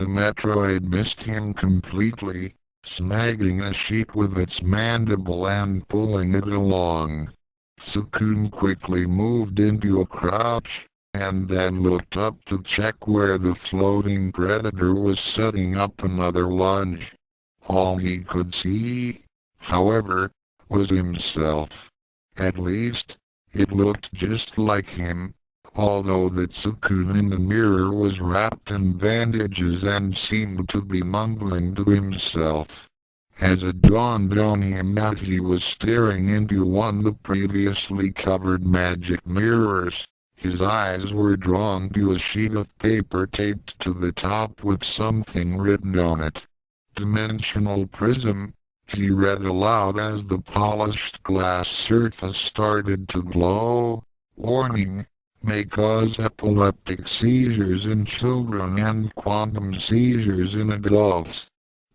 The Metroid missed him completely, snagging a sheet with its mandible and pulling it along. Tsukune quickly moved into a crouch, and then looked up to check where the floating predator was setting up another lunge. All he could see, however, was himself. At least, it looked just like him, although the Tsukune in the mirror was wrapped in bandages and seemed to be mumbling to himself. As it dawned on him that he was staring into one of the previously covered magic mirrors, his eyes were drawn to a sheet of paper taped to the top with something written on it. "Dimensional prism," he read aloud as the polished glass surface started to glow. "Warning, may cause epileptic seizures in children and quantum seizures in adults.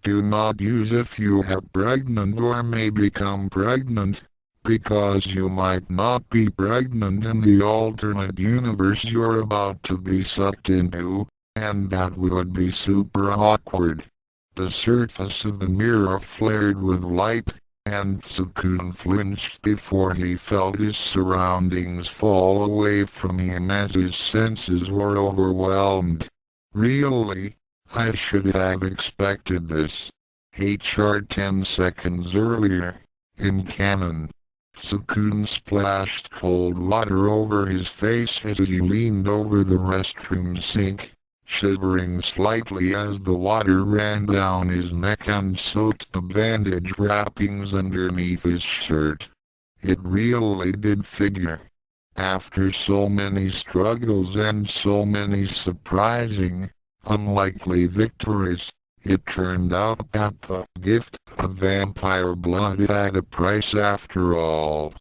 Do not use if you are pregnant or may become pregnant, because you might not be pregnant in the alternate universe you're about to be sucked into, and that would be super awkward." The surface of the mirror flared with light, and Tsukune flinched before he felt his surroundings fall away from him as his senses were overwhelmed. Really? I should have expected this. 10 seconds earlier, in canon. Tsukune splashed cold water over his face as he leaned over the restroom sink, shivering slightly as the water ran down his neck and soaked the bandage wrappings underneath his shirt. It really did figure. After so many struggles and so many surprising, unlikely victories, it turned out that the gift of vampire blood had a price after all.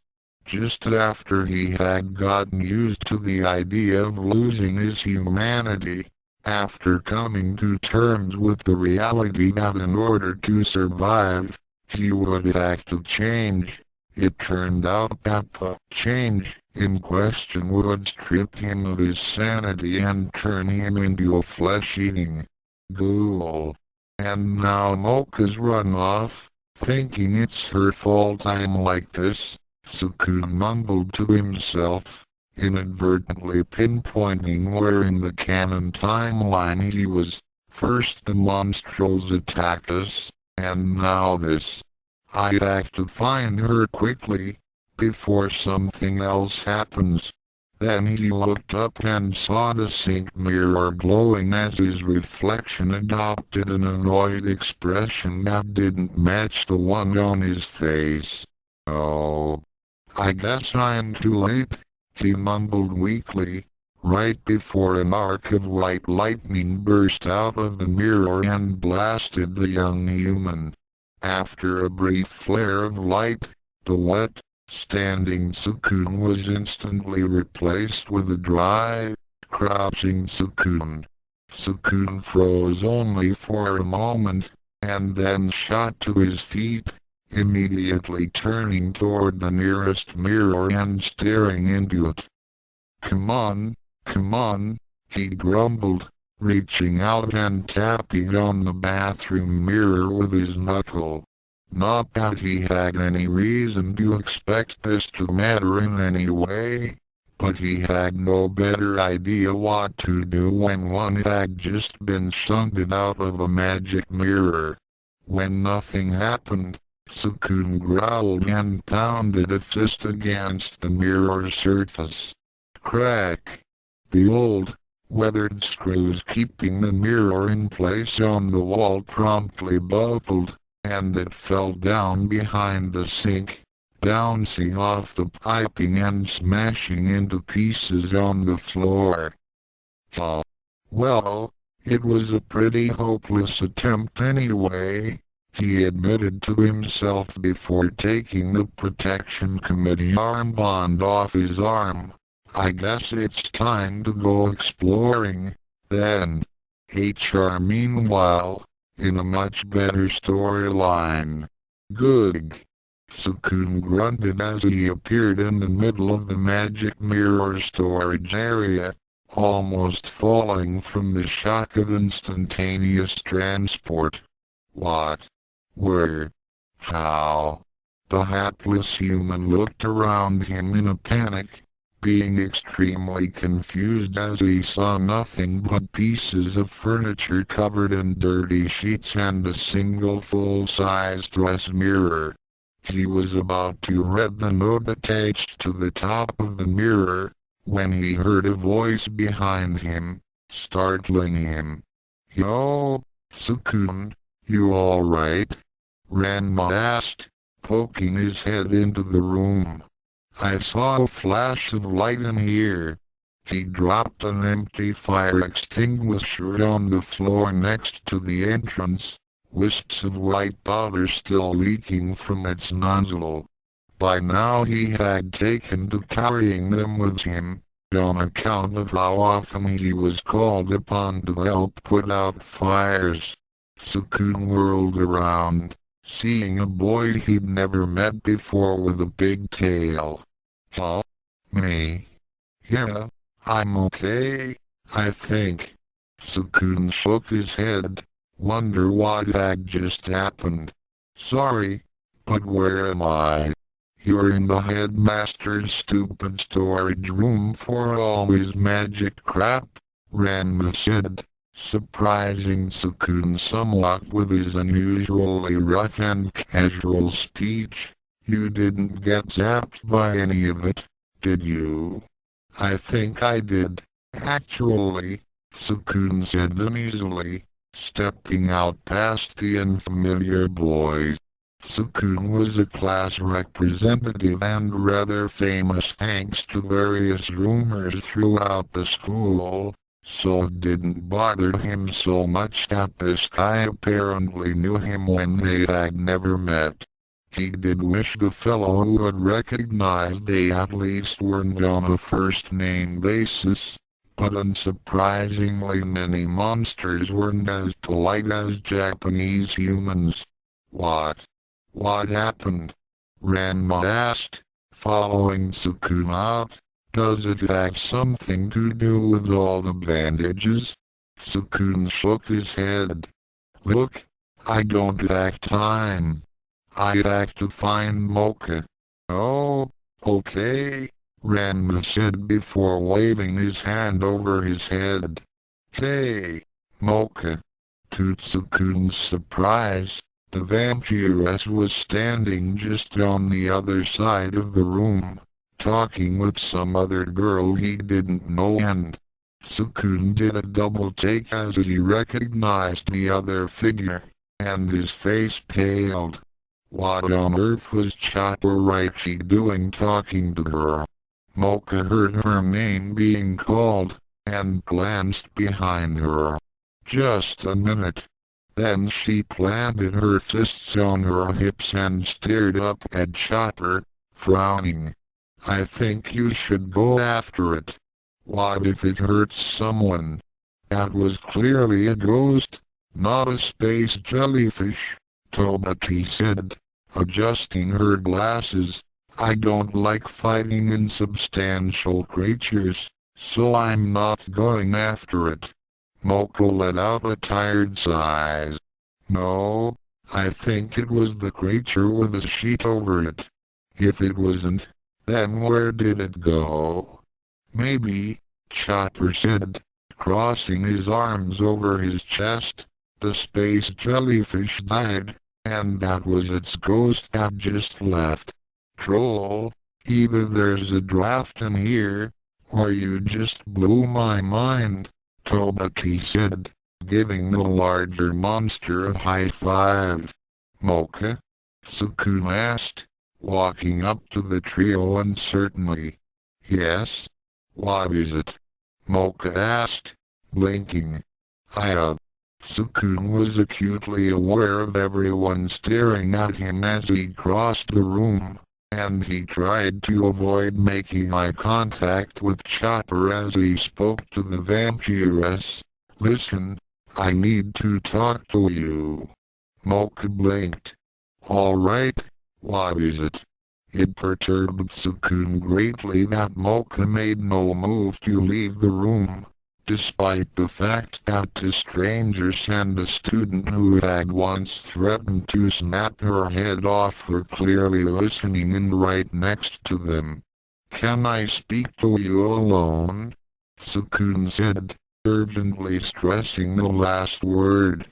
Just after he had gotten used to the idea of losing his humanity, after coming to terms with the reality that in order to survive, he would have to change, it turned out that the change in question would strip him of his sanity and turn him into a flesh-eating ghoul. And now Mocha's run off, thinking it's her fault I'm like this, Tsukune mumbled to himself, inadvertently pinpointing where in the canon timeline he was. First the monsters attacked us, and now this. I'd have to find her quickly, before something else happens. Then he looked up and saw the sink mirror glowing as his reflection adopted an annoyed expression that didn't match the one on his face. "Oh, I guess I'm too late," he mumbled weakly, right before an arc of white lightning burst out of the mirror and blasted the young human. After a brief flare of light, the wet, standing Tsukune was instantly replaced with a dry, crouching Tsukune. Tsukune froze only for a moment, and then shot to his feet, immediately turning toward the nearest mirror and staring into it. Come on, he grumbled, reaching out and tapping on the bathroom mirror with his knuckle. Not that he had any reason to expect this to matter in any way, but he had no better idea what to do when one had just been shunted out of a magic mirror. When nothing happened, Tsukune growled and pounded a fist against the mirror surface. Crack! The old, weathered screws keeping the mirror in place on the wall promptly buckled, and it fell down behind the sink, bouncing off the piping and smashing into pieces on the floor. Well, it was a pretty hopeless attempt anyway, he admitted to himself before taking the Protection Committee armband off his arm. I guess it's time to go exploring, then. Meanwhile, in a much better storyline. Good. Tsukune grunted as he appeared in the middle of the magic mirror storage area, almost falling from the shock of instantaneous transport. What? Where? How? The hapless human looked around him in a panic, being extremely confused as he saw nothing but pieces of furniture covered in dirty sheets and a single full-size dress mirror. He was about to read the note attached to the top of the mirror, when he heard a voice behind him, startling him. "Yo, Tsukune, you alright?" Ranma asked, poking his head into the room. "I saw a flash of light in here." He dropped an empty fire extinguisher on the floor next to the entrance, wisps of white powder still leaking from its nozzle. By now he had taken to carrying them with him, on account of how often he was called upon to help put out fires. Tsukune whirled around, seeing a boy he'd never met before with a big tail. "Huh? Me? Yeah, I'm okay, I think." Tsukune shook his head. "Wonder what had just happened. Sorry, but where am I?" "You're in the headmaster's stupid storage room for all his magic crap," Ranma said, surprising Tsukune somewhat with his unusually rough and casual speech. "You didn't get zapped by any of it, did you?" "I think I did, actually," Tsukune said uneasily, stepping out past the unfamiliar boys. Tsukune was a class representative and rather famous thanks to various rumors throughout the school, so it didn't bother him so much that this guy apparently knew him when they had never met. He did wish the fellow would recognize they at least weren't on a first-name basis, but unsurprisingly many monsters weren't as polite as Japanese humans. What happened?" Ranma asked, following Tsukune out. "Does it have something to do with all the bandages?" Tsukune shook his head. "Look, I don't have time. I have to find Mocha." "Oh, okay," Ranma said before waving his hand over his head. "Hey, Mocha." To Tsukune's surprise, the vampiress was standing just on the other side of the room, talking with some other girl he didn't know, and Tsukune did a double take as he recognized the other figure, and his face paled. What on earth was Chaparaichi doing talking to her? Mocha heard her name being called, and glanced behind her. Just a minute. Then she planted her fists on her hips and stared up at Chopper, frowning. "I think you should go after it. What if it hurts someone?" That was clearly a ghost, not a space jellyfish, Tobaki said, adjusting her glasses. "I don't like fighting insubstantial creatures, so I'm not going after it." Moko let out a tired sigh. "No, I think it was the creature with a sheet over it. If it wasn't, then where did it go?" "Maybe," Chopper said, crossing his arms over his chest, "the space jellyfish died, and that was its ghost that just left. Troll, either there's a draft in here, or you just blew my mind," Tobaki said, giving the larger monster a high five. "Mocha?" Tsukune asked, walking up to the trio uncertainly. "Yes? What is it?" Mocha asked, blinking. Tsukune was acutely aware of everyone staring at him as he crossed the room, and he tried to avoid making eye contact with Chopper as he spoke to the vampiress. "Listen, I need to talk to you." Mocha blinked. "All right, what is it?" It perturbed Tsukune greatly that Mocha made no move to leave the room, despite the fact that the strangers and the student who had once threatened to snap her head off were clearly listening and right next to them. "Can I speak to you alone?" Tsukune said, urgently stressing the last word.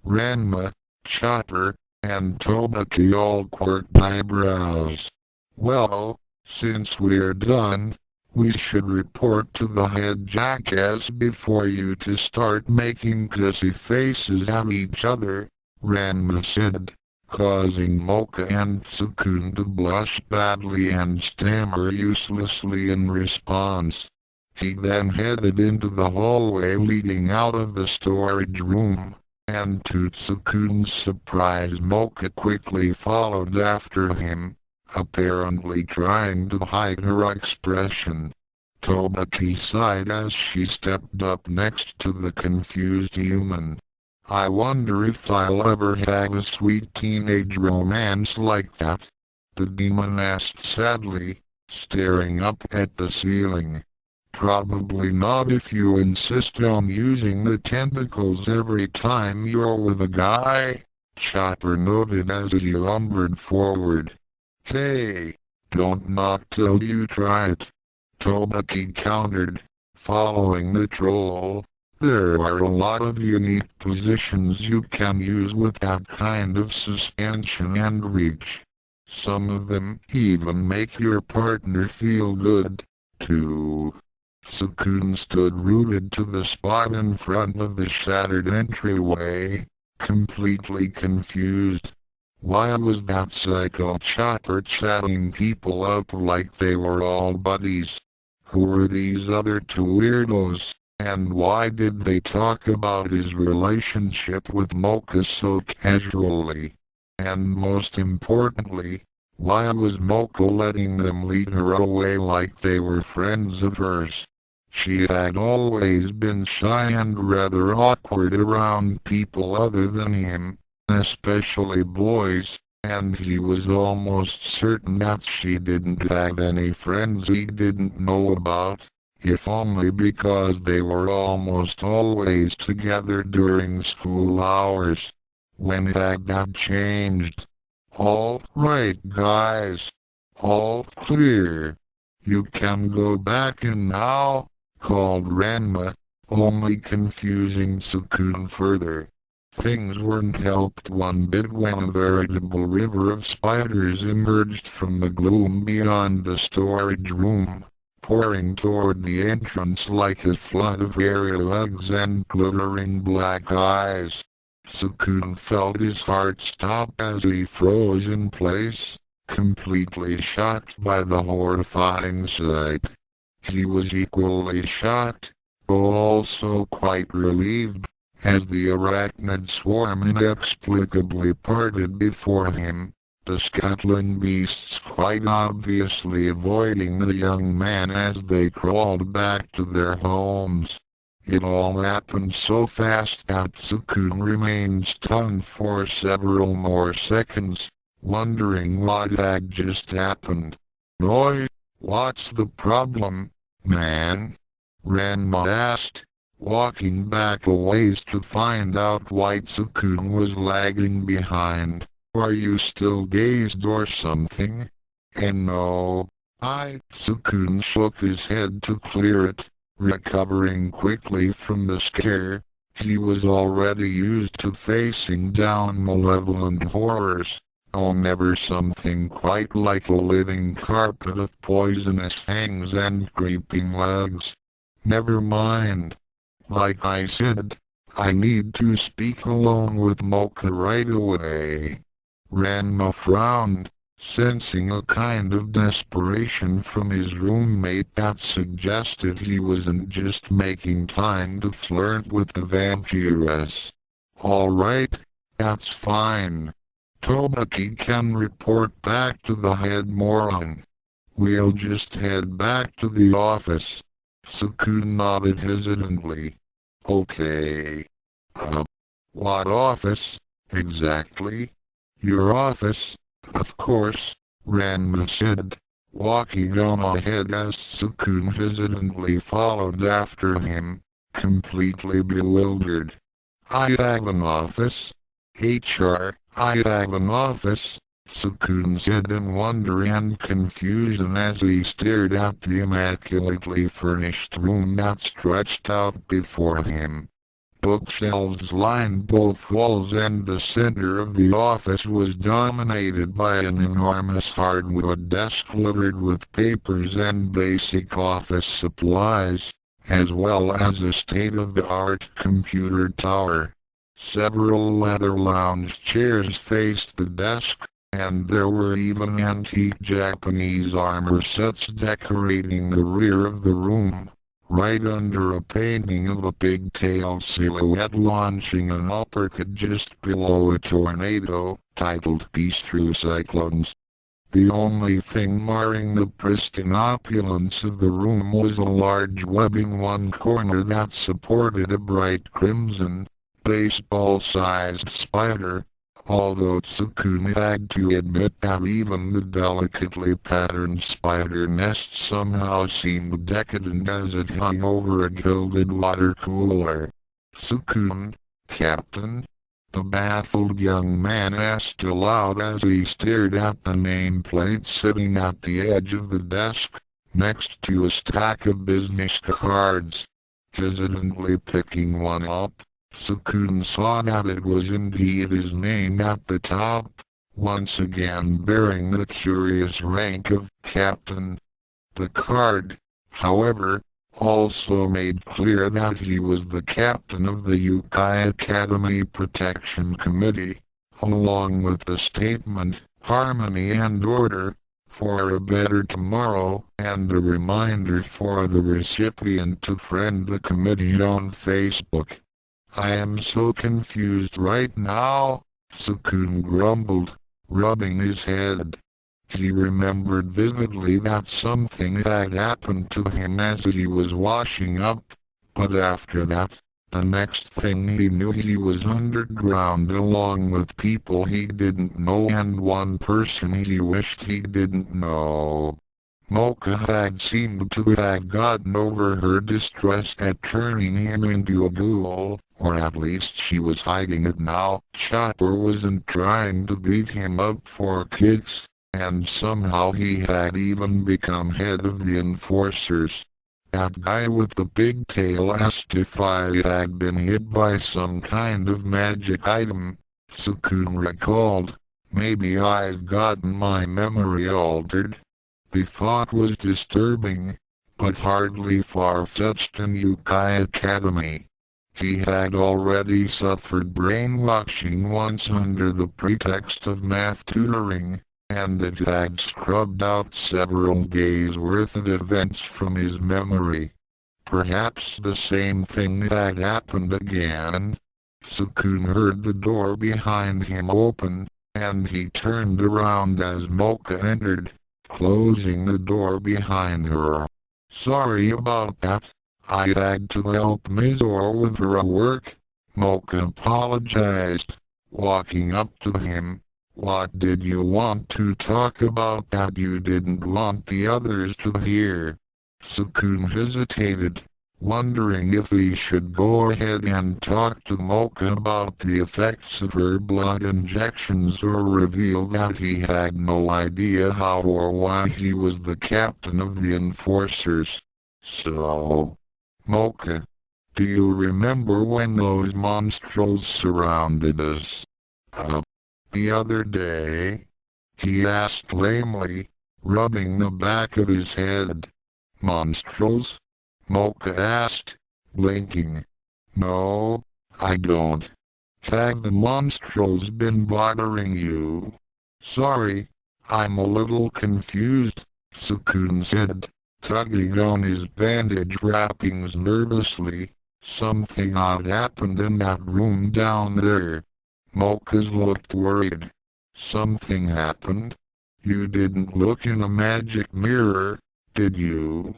Ranma, Chopper, and Tobaki all quirked eyebrows. "Well, since we're done, we should report to the head jackass before you to start making cussy faces at each other," Ranma said, causing Mocha and Tsukune to blush badly and stammer uselessly in response. He then headed into the hallway leading out of the storage room, and to Tsukune's surprise Mocha quickly followed after him, apparently trying to hide her expression. Tobaki sighed as she stepped up next to the confused human. "I wonder if I'll ever have a sweet teenage romance like that," the demon asked sadly, staring up at the ceiling. "Probably not if you insist on using the tentacles every time you're with a guy," Chopper noted as he lumbered forward. "Hey, don't knock till you try it," Tobaki countered, following the troll. "There are a lot of unique positions you can use with that kind of suspension and reach. Some of them even make your partner feel good, too." Tsukune stood rooted to the spot in front of the shattered entryway, completely confused. Why was that psycho Chopper chatting people up like they were all buddies? Who were these other two weirdos, and why did they talk about his relationship with Mocha so casually? And most importantly, why was Mocha letting them lead her away like they were friends of hers? She had always been shy and rather awkward around people other than him, especially boys, and he was almost certain that she didn't have any friends he didn't know about, if only because they were almost always together during school hours. When had that changed? "All right, guys. All clear. You can go back in now," called Ranma, only confusing Tsukune further. Things weren't helped one bit when a veritable river of spiders emerged from the gloom beyond the storage room, pouring toward the entrance like a flood of hairy legs and glittering black eyes. Tsukune felt his heart stop as he froze in place, completely shocked by the horrifying sight. He was equally shocked, though also quite relieved, as the arachnid swarm inexplicably parted before him, the scuttling beasts quite obviously avoiding the young man as they crawled back to their homes. It all happened so fast that Tsukune remained stunned for several more seconds, wondering what had just happened. "Oi, what's the problem, man?" Ranma asked, walking back a ways to find out why Tsukune was lagging behind. "Are you still dazed or something?" "And no, Tsukune shook his head to clear it, recovering quickly from the scare. He was already used to facing down malevolent horrors. Oh, never something quite like a living carpet of poisonous fangs and creeping legs. Never mind. Like I said, I need to speak alone with Mocha right away." Ranma frowned, sensing a kind of desperation from his roommate that suggested he wasn't just making time to flirt with the vampiress. "All right, that's fine. Tobaki can report back to the head moron. We'll just head back to the office." Tsukune nodded hesitantly. "Okay. What office, exactly?" "Your office, of course," Ranma said, walking on ahead as Tsukune hesitantly followed after him, completely bewildered. I have an office. I have an office, Tsukune said in wonder and confusion as he stared at the immaculately furnished room that stretched out before him. Bookshelves lined both walls and the center of the office was dominated by an enormous hardwood desk littered with papers and basic office supplies, as well as a state-of-the-art computer tower. Several leather lounge chairs faced the desk, and there were even antique Japanese armor sets decorating the rear of the room. Right under a painting of a pigtail silhouette launching an uppercut just below a tornado, titled Peace Through Cyclones. The only thing marring the pristine opulence of the room was a large webbing one corner that supported a bright crimson, baseball-sized spider, although Tsukune had to admit that even the delicately patterned spider nest somehow seemed decadent as it hung over a gilded water cooler. Tsukune, Captain? The baffled young man asked aloud as he stared at the nameplate sitting at the edge of the desk, next to a stack of business cards. Hesitantly picking one up, Tsukune saw that it was indeed his name at the top, once again bearing the curious rank of Captain. The card, however, also made clear that he was the captain of the Youkai Academy Protection Committee, along with the statement, Harmony and Order, for a better tomorrow, and a reminder for the recipient to friend the committee on Facebook. I am so confused right now, Tsukune grumbled, rubbing his head. He remembered vividly that something had happened to him as he was washing up, but after that, the next thing he knew he was underground along with people he didn't know and one person he wished he didn't know. Mocha had seemed to have gotten over her distress at turning him into a ghoul, or at least she was hiding it now. Chopper wasn't trying to beat him up for kicks, and somehow he had even become head of the enforcers. That guy with the pigtail asked if I had been hit by some kind of magic item, Tsukune recalled. Maybe I'd gotten my memory altered. The thought was disturbing, but hardly far-fetched in Youkai Academy. He had already suffered brainwashing once under the pretext of math tutoring, and it had scrubbed out several days' worth of events from his memory. Perhaps the same thing had happened again. Tsukune heard the door behind him open, and he turned around as Mocha entered, closing the door behind her. Sorry about that. I had to help Mizore with her work, Mocha apologized, walking up to him. What did you want to talk about that you didn't want the others to hear? Tsukune hesitated, wondering if he should go ahead and talk to Mocha about the effects of her blood injections or reveal that he had no idea how or why he was the captain of the enforcers. So, Mocha, do you remember when those monsters surrounded us? The other day? He asked lamely, rubbing the back of his head. Monsters? Mocha asked, blinking. No, I don't. Have the monsters been bothering you? Sorry, I'm a little confused, Tsukune said, tugging on his bandage wrappings nervously. Something odd happened in that room down there. Mocha's looked worried. Something happened? You didn't look in a magic mirror, did you?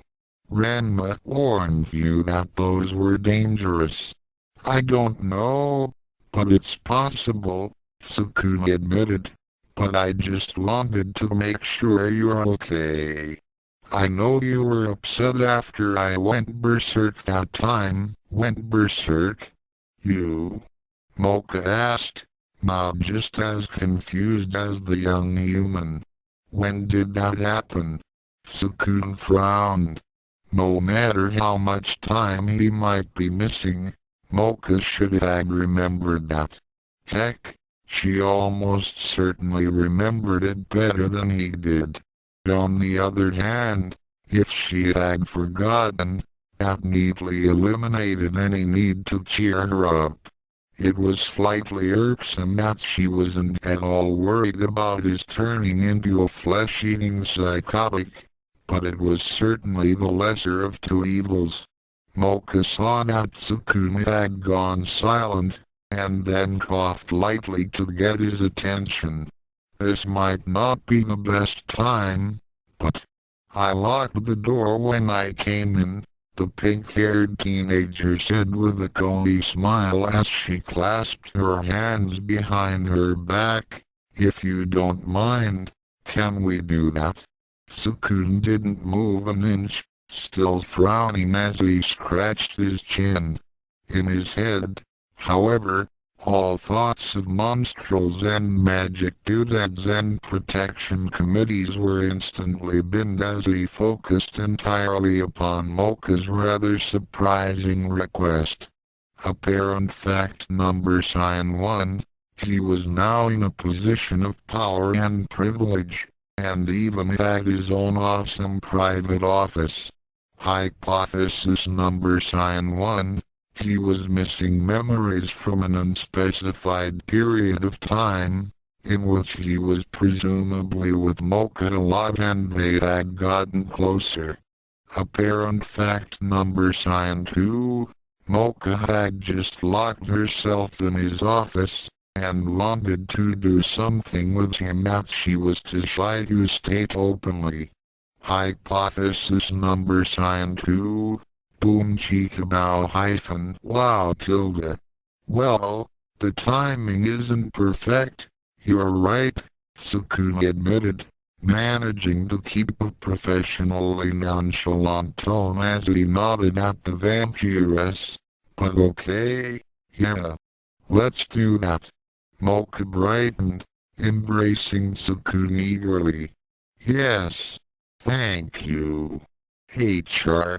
Ranma warned you that those were dangerous. I don't know, but it's possible, Tsukune admitted, but I just wanted to make sure you're okay. I know you were upset after I went berserk that time." "Went berserk? You?" Mocha asked, now just as confused as the young human. "When did that happen?" Tsukune frowned. No matter how much time he might be missing, Mocha should have remembered that. Heck, she almost certainly remembered it better than he did. On the other hand, if she had forgotten, that neatly eliminated any need to cheer her up. It was slightly irksome that she wasn't at all worried about his turning into a flesh-eating psychotic, but it was certainly the lesser of two evils. Mocha saw that Tsukune had gone silent, and then coughed lightly to get his attention. "This might not be the best time, but I locked the door when I came in," the pink-haired teenager said with a cozy smile as she clasped her hands behind her back. "If you don't mind, can we do that?" Tsukune didn't move an inch, still frowning as he scratched his chin. In his head, however, all thoughts of monstrels and magic doodads and protection committees were instantly binned as he focused entirely upon Mocha's rather surprising request. Apparent fact number sign 1, he was now in a position of power and privilege, and even had his own awesome private office. Hypothesis number sign 1, he was missing memories from an unspecified period of time, in which he was presumably with Mocha a lot and they had gotten closer. Apparent fact number sign 2, Mocha had just locked herself in his office, and wanted to do something with him that she was too shy to state openly. Hypothesis number sign 2, boom chickabow hyphen wow tilde. "Well, the timing isn't perfect, you're right," Tsukune admitted, managing to keep a professionally nonchalant tone as he nodded at the vampiress. "But okay, yeah. Let's do that." Mocha brightened, embracing Tsukune eagerly. "Yes. Thank you." HRGYARGH.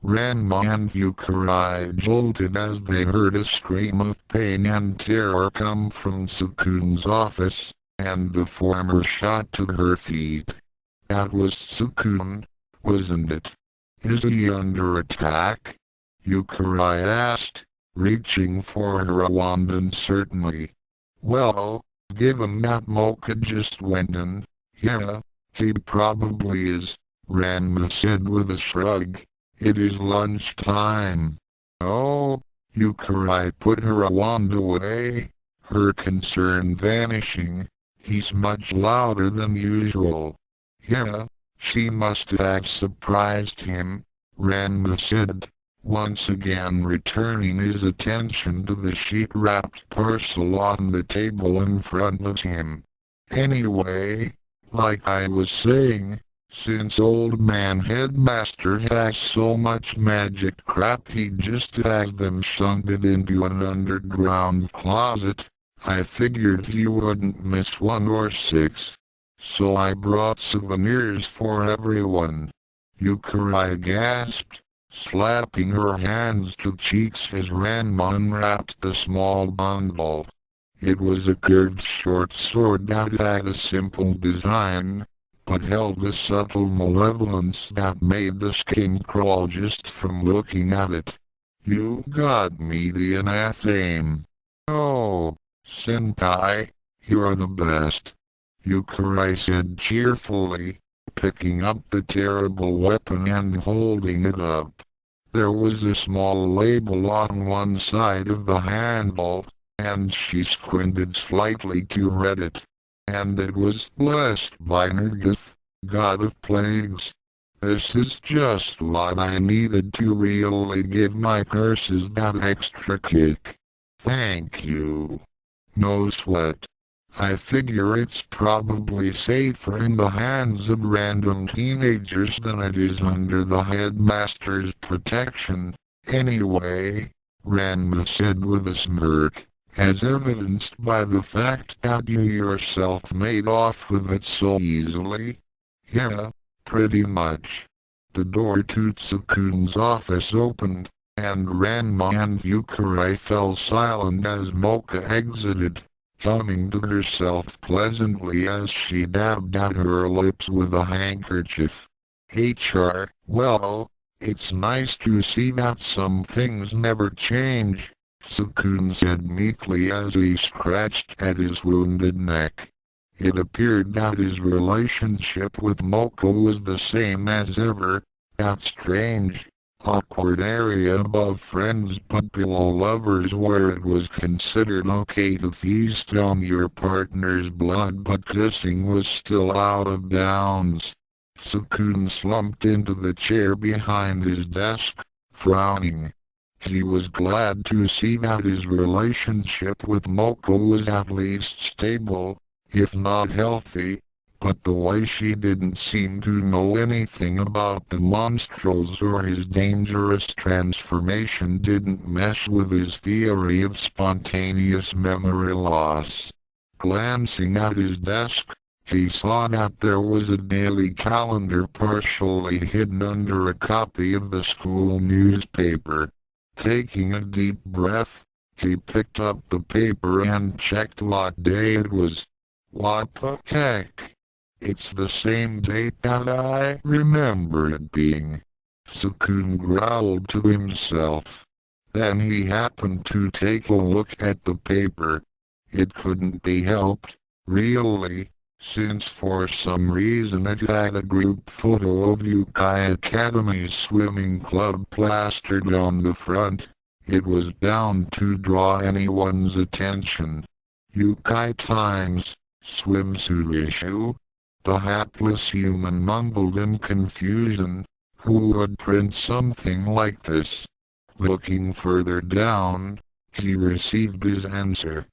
Ranma and Youkai jolted as they heard a scream of pain and terror come from Tsukune's office, and the former shot to her feet. "That was Tsukune, wasn't it? Is he under attack?" Youkai asked, reaching for her wand uncertainly. "Well, given that Mocha just went in, yeah, he probably is," Ranma said with a shrug. "It is lunchtime." "Oh," Youkai put her wand away, her concern vanishing. "He's much louder than usual." "Yeah, she must have surprised him," Ranma said, once again returning his attention to the sheet-wrapped parcel on the table in front of him. "Anyway, like I was saying, since Old Man Headmaster has so much magic crap he just has them shunted into an underground closet, I figured he wouldn't miss 1 or 6. So I brought souvenirs for everyone." Youkai gasped, slapping her hands to cheeks as Ranma unwrapped the small bundle. It was a curved short sword that had a simple design, but held a subtle malevolence that made the skin crawl just from looking at it. "You got me the anatheme." "Oh, Senpai, you're the best," Youkai said cheerfully, picking up the terrible weapon and holding it up. There was a small label on one side of the handle, and she squinted slightly to read it. And it was "Blessed by Nergith, God of Plagues." This is just what I needed to really give my curses that extra kick. "Thank you." No sweat. I figure it's probably safer in the hands of random teenagers than it is under the headmaster's protection. Anyway, Ranma said with a smirk, as evidenced by the fact that you yourself made off with it so easily. Yeah, pretty much. The door to Tsukune's office opened, and Ranma and Youkai fell silent as Mocha exited, humming to herself pleasantly as she dabbed at her lips with a handkerchief. Well, it's nice to see that some things never change, Tsukune said meekly as he scratched at his wounded neck. It appeared that his relationship with Mocha was the same as ever, that strange, awkward area above friends but below lovers where it was considered okay to feast on your partner's blood but kissing was still out of bounds. Tsukune slumped into the chair behind his desk, frowning. He was glad to see that his relationship with Mocha was at least stable, if not healthy, but the way she didn't seem to know anything about the monstrals or his dangerous transformation didn't mesh with his theory of spontaneous memory loss. Glancing at his desk, he saw that there was a daily calendar partially hidden under a copy of the school newspaper. Taking a deep breath, he picked up the paper and checked what day it was. What the heck? It's the same date that I remember it being. Tsukune growled to himself. Then he happened to take a look at the paper. It couldn't be helped, really, since for some reason it had a group photo of Youkai Academy's swimming club plastered on the front. It was bound to draw anyone's attention. Youkai Times, swimsuit issue? The hapless human mumbled in confusion. Who would print something like this? Looking further down, he received his answer.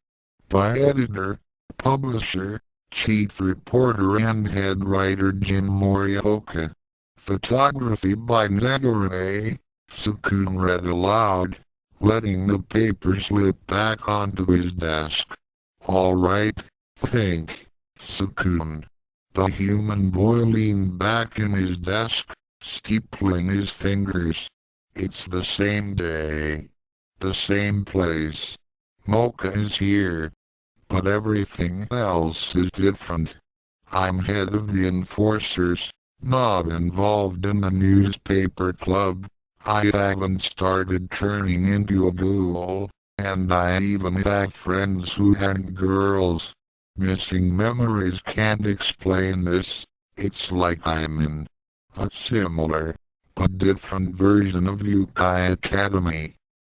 By editor, publisher, chief reporter and head writer Jin Morioka. Photography by Negare, Tsukune read aloud, letting the paper slip back onto his desk. All right, think, Tsukune. The human boy leaned back in his desk, steepling his fingers. It's the same day. The same place. Mocha is here. But everything else is different. I'm head of the enforcers, not involved in the newspaper club. I haven't started turning into a ghoul, and I even have friends who aren't girls. Missing memories can't explain this. It's like I'm in a similar, but different version of Youkai Academy.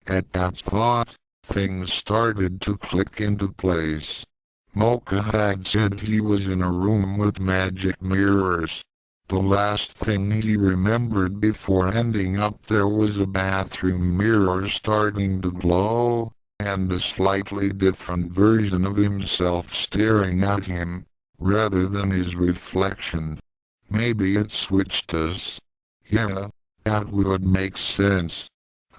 At that thought, things started to click into place. Mocha had said he was in a room with magic mirrors. The last thing he remembered before ending up there was a bathroom mirror starting to glow, and a slightly different version of himself staring at him, rather than his reflection. Maybe it switched us. Yeah, that would make sense.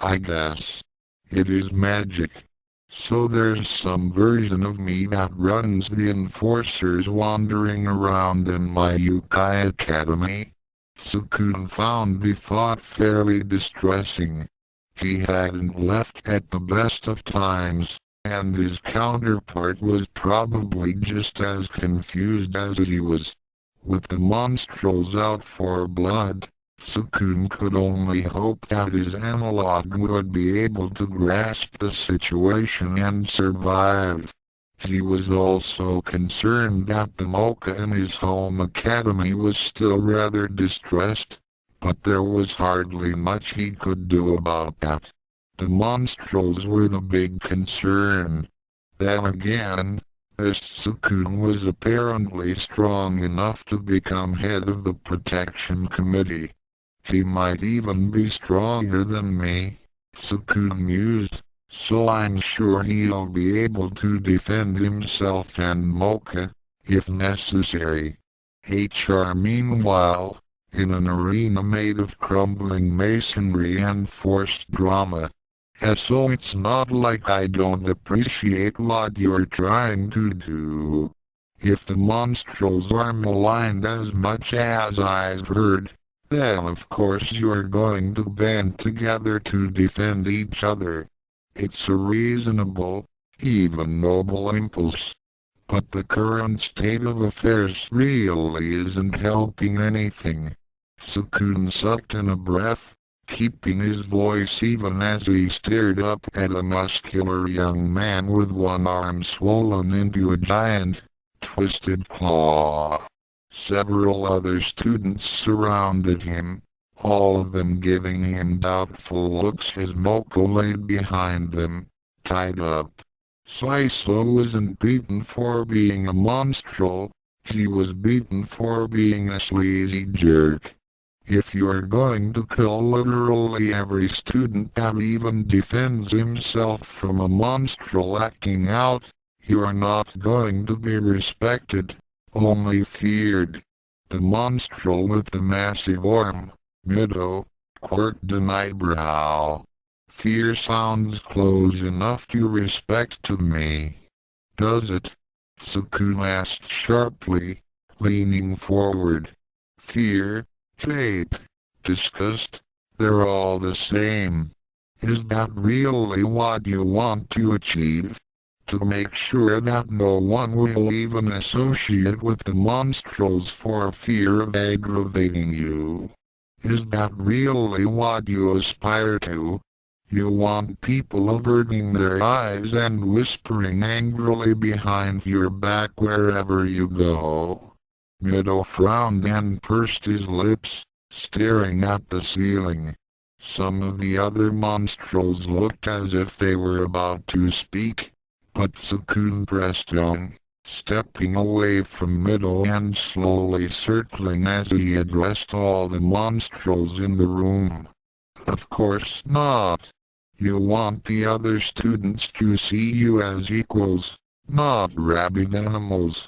I guess. It is magic. So there's some version of me that runs the enforcers wandering around in my Youkai Academy. Tsukune found the thought fairly distressing. He hadn't left at the best of times, and his counterpart was probably just as confused as he was. With the monstrals out for blood, Tsukune could only hope that his analog would be able to grasp the situation and survive. He was also concerned that the Mocha in his home academy was still rather distressed, but there was hardly much he could do about that. The monstrals were the big concern. Then again, this Tsukune was apparently strong enough to become head of the protection committee. He might even be stronger than me, Tsukune mused, so I'm sure he'll be able to defend himself and Mocha, if necessary. HR meanwhile, in an arena made of crumbling masonry and forced drama. So it's not like I don't appreciate what you're trying to do. If the monstrels are maligned as much as I've heard, then of course you're going to band together to defend each other. It's a reasonable, even noble impulse. But the current state of affairs really isn't helping anything. Tsukune sucked in a breath, keeping his voice even as he stared up at a muscular young man with one arm swollen into a giant, twisted claw. Several other students surrounded him, all of them giving him doubtful looks as Moko lay behind them, tied up. Saiso wasn't beaten for being a monstrel, he was beaten for being a sleazy jerk. If you're going to kill literally every student that even defends himself from a monstrel acting out, you're not going to be respected, only feared. The monstrel with the massive arm, Mido, quirked an eyebrow. Fear sounds close enough to respect to me. Does it? Tsukune asked sharply, leaning forward. Fear, hate, disgust, they're all the same. Is that really what you want to achieve? To make sure that no one will even associate with the monstrels for fear of aggravating you? Is that really what you aspire to? You want people averting their eyes and whispering angrily behind your back wherever you go. Mido frowned and pursed his lips, staring at the ceiling. Some of the other monstrels looked as if they were about to speak, but Tsukune pressed on, stepping away from Mido and slowly circling as he addressed all the monstrels in the room. Of course not. You want the other students to see you as equals, not rabid animals.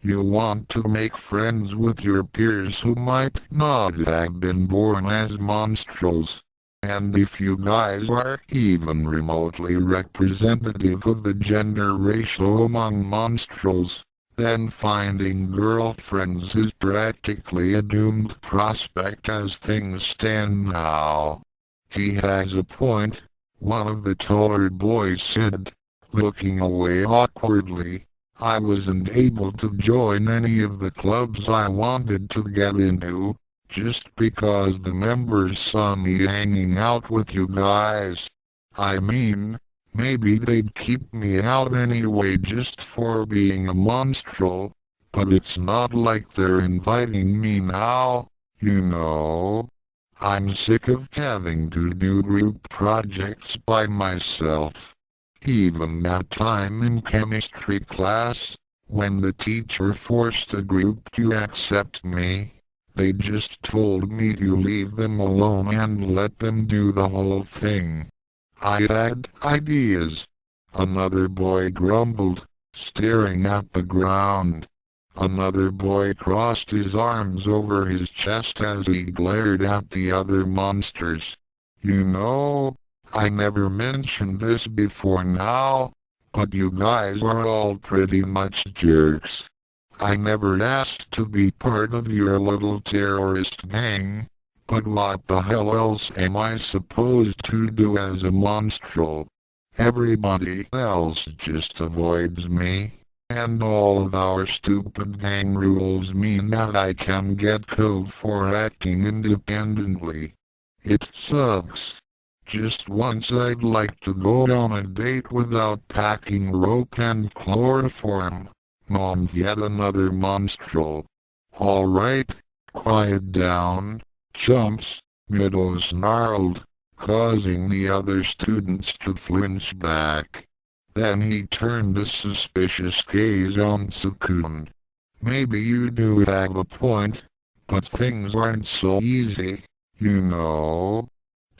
You want to make friends with your peers who might not have been born as monstrels. And if you guys are even remotely representative of the gender ratio among monstrels, then finding girlfriends is practically a doomed prospect as things stand now. He has a point, one of the taller boys said, looking away awkwardly. I wasn't able to join any of the clubs I wanted to get into, just because the members saw me hanging out with you guys. I mean, maybe they'd keep me out anyway just for being a monstrel, but it's not like they're inviting me now, you know. I'm sick of having to do group projects by myself. Even that time in chemistry class, when the teacher forced a group to accept me, they just told me to leave them alone and let them do the whole thing. I had ideas. Another boy grumbled, staring at the ground. Another boy crossed his arms over his chest as he glared at the other monsters. You know, I never mentioned this before now, but you guys are all pretty much jerks. I never asked to be part of your little terrorist gang, but what the hell else am I supposed to do as a monstrel? Everybody else just avoids me, and all of our stupid gang rules mean that I can get killed for acting independently. It sucks. Just once I'd like to go on a date without packing rope and chloroform, moaned yet another monstrel. All right, quiet down, chumps, Mido snarled, causing the other students to flinch back. Then he turned a suspicious gaze on Tsukune. Maybe you do have a point, but things aren't so easy, you know.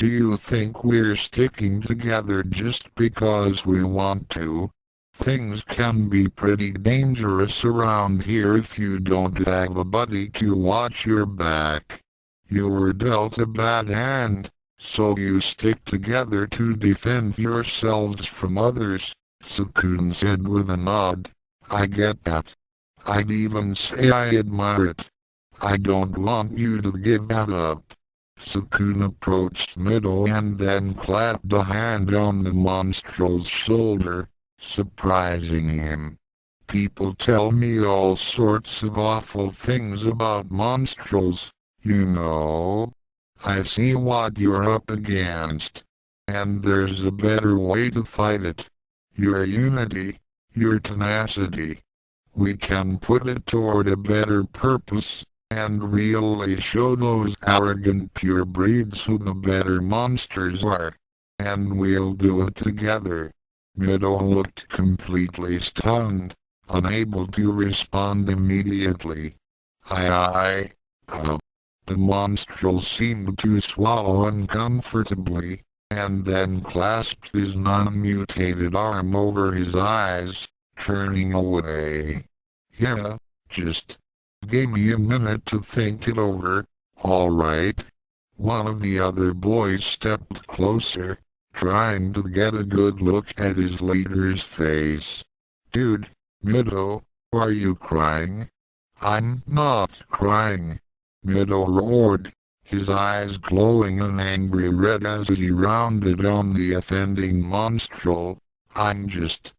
Do you think we're sticking together just because we want to? Things can be pretty dangerous around here if you don't have a buddy to watch your back. You were dealt a bad hand, so you stick together to defend yourselves from others, Tsukune said with a nod. I get that. I'd even say I admire it. I don't want you to give that up. Tsukune approached Mido and then clapped a hand on the monstrel's shoulder, surprising him. People tell me all sorts of awful things about monstrels, you know. I see what you're up against. And there's a better way to fight it. Your unity, your tenacity. We can put it toward a better purpose, and really show those arrogant purebreeds who the better monsters are. And we'll do it together. Mido looked completely stunned, unable to respond immediately. Aye. The monstrel seemed to swallow uncomfortably, and then clasped his non-mutated arm over his eyes, turning away. Yeah, just give me a minute to think it over, all right? One of the other boys stepped closer, trying to get a good look at his leader's face. Dude, Mido, are you crying? I'm not crying. Mido roared, his eyes glowing an angry red as he rounded on the offending monstrel. I'm just,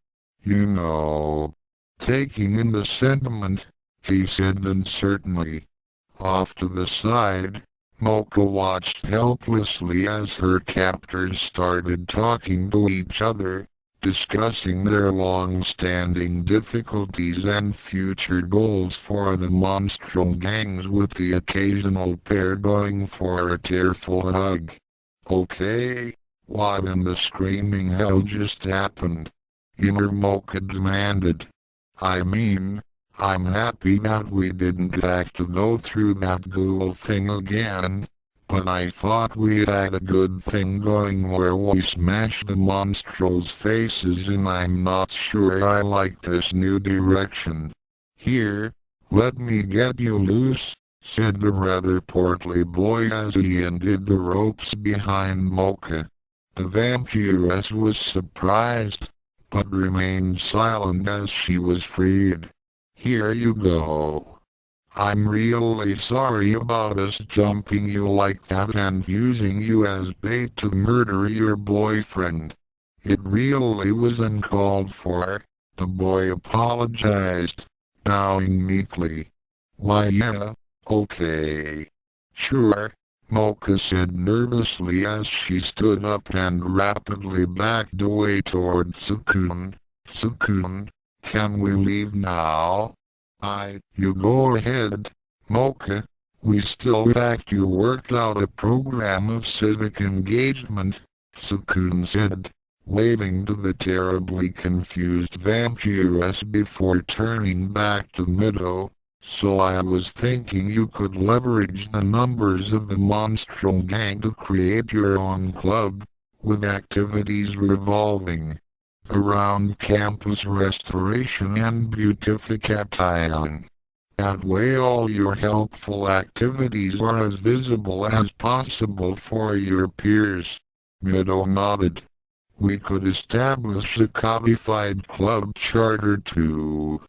taking in the sentiment, he said uncertainly. Off to the side, Mocha watched helplessly as her captors started talking to each other, discussing their long-standing difficulties and future goals for the monstrel gangs, with the occasional pair going for a tearful hug. Okay, what in the screaming hell just happened? Inner Mocha demanded. I mean, I'm happy that we didn't have to go through that ghoul thing again, but I thought we had a good thing going where we smashed the monstrels' faces, and I'm not sure I like this new direction. Here, let me get you loose, said the rather portly boy as he undid the ropes behind Mocha. The vampiress was surprised, but remained silent as she was freed. Here you go. I'm really sorry about us jumping you like that and using you as bait to murder your boyfriend. It really was uncalled for, the boy apologized, bowing meekly. Why yeah, okay. Sure, Mocha said nervously as she stood up and rapidly backed away toward Tsukune. Tsukune, can we leave now? You go ahead, Mocha. We still have to work out a program of civic engagement, Tsukune said, waving to the terribly confused vampiress before turning back to Mido. So I was thinking you could leverage the numbers of the monstrel gang to create your own club, with activities revolving around campus restoration and beautification. That way all your helpful activities are as visible as possible for your peers. Mido nodded. We could establish a codified club charter too.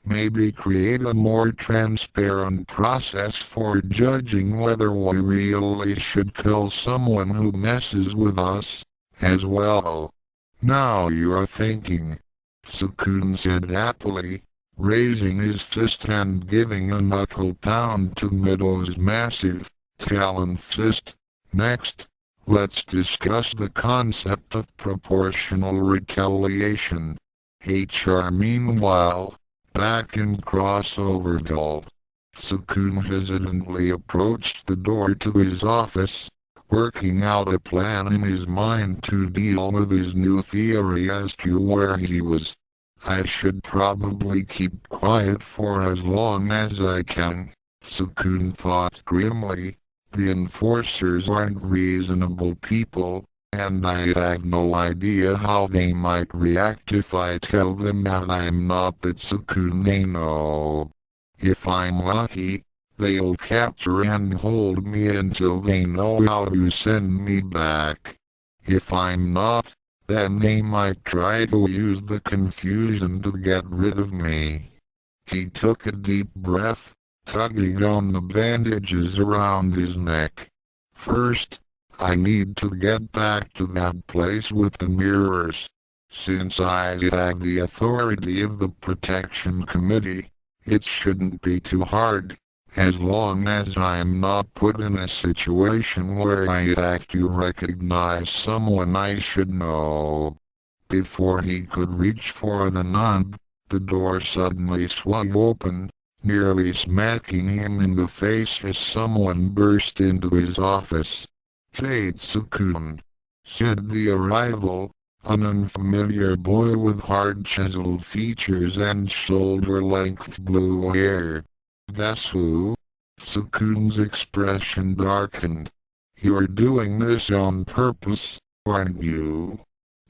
Maybe create a more transparent process for judging whether we really should kill someone who messes with us, as well. Now you're thinking, Tsukune said happily, raising his fist and giving a knuckle pound to Mido's massive, talon fist. Next, let's discuss the concept of proportional retaliation. HR meanwhile, back in Crossoverville, Tsukune hesitantly approached the door to his office, working out a plan in his mind to deal with his new theory as to where he was. I should probably keep quiet for as long as I can, Tsukune thought grimly, The enforcers aren't reasonable people, and I have no idea how they might react if I tell them that I'm not the Tsukune no. If I'm lucky, they'll capture and hold me until they know how to send me back. If I'm not, then they might try to use the confusion to get rid of me. He took a deep breath, tugging on the bandages around his neck. First, I need to get back to that place with the mirrors. Since I have the authority of the Protection Committee, it shouldn't be too hard, as long as I'm not put in a situation where I have to recognize someone I should know. Before he could reach for the knob, the door suddenly swung open, nearly smacking him in the face as someone burst into his office. "Hey, Tsukune," said the arrival, an unfamiliar boy with hard chiseled features and shoulder-length blue hair. "Guess who?" Tsukune's expression darkened. "You're doing this on purpose, aren't you?"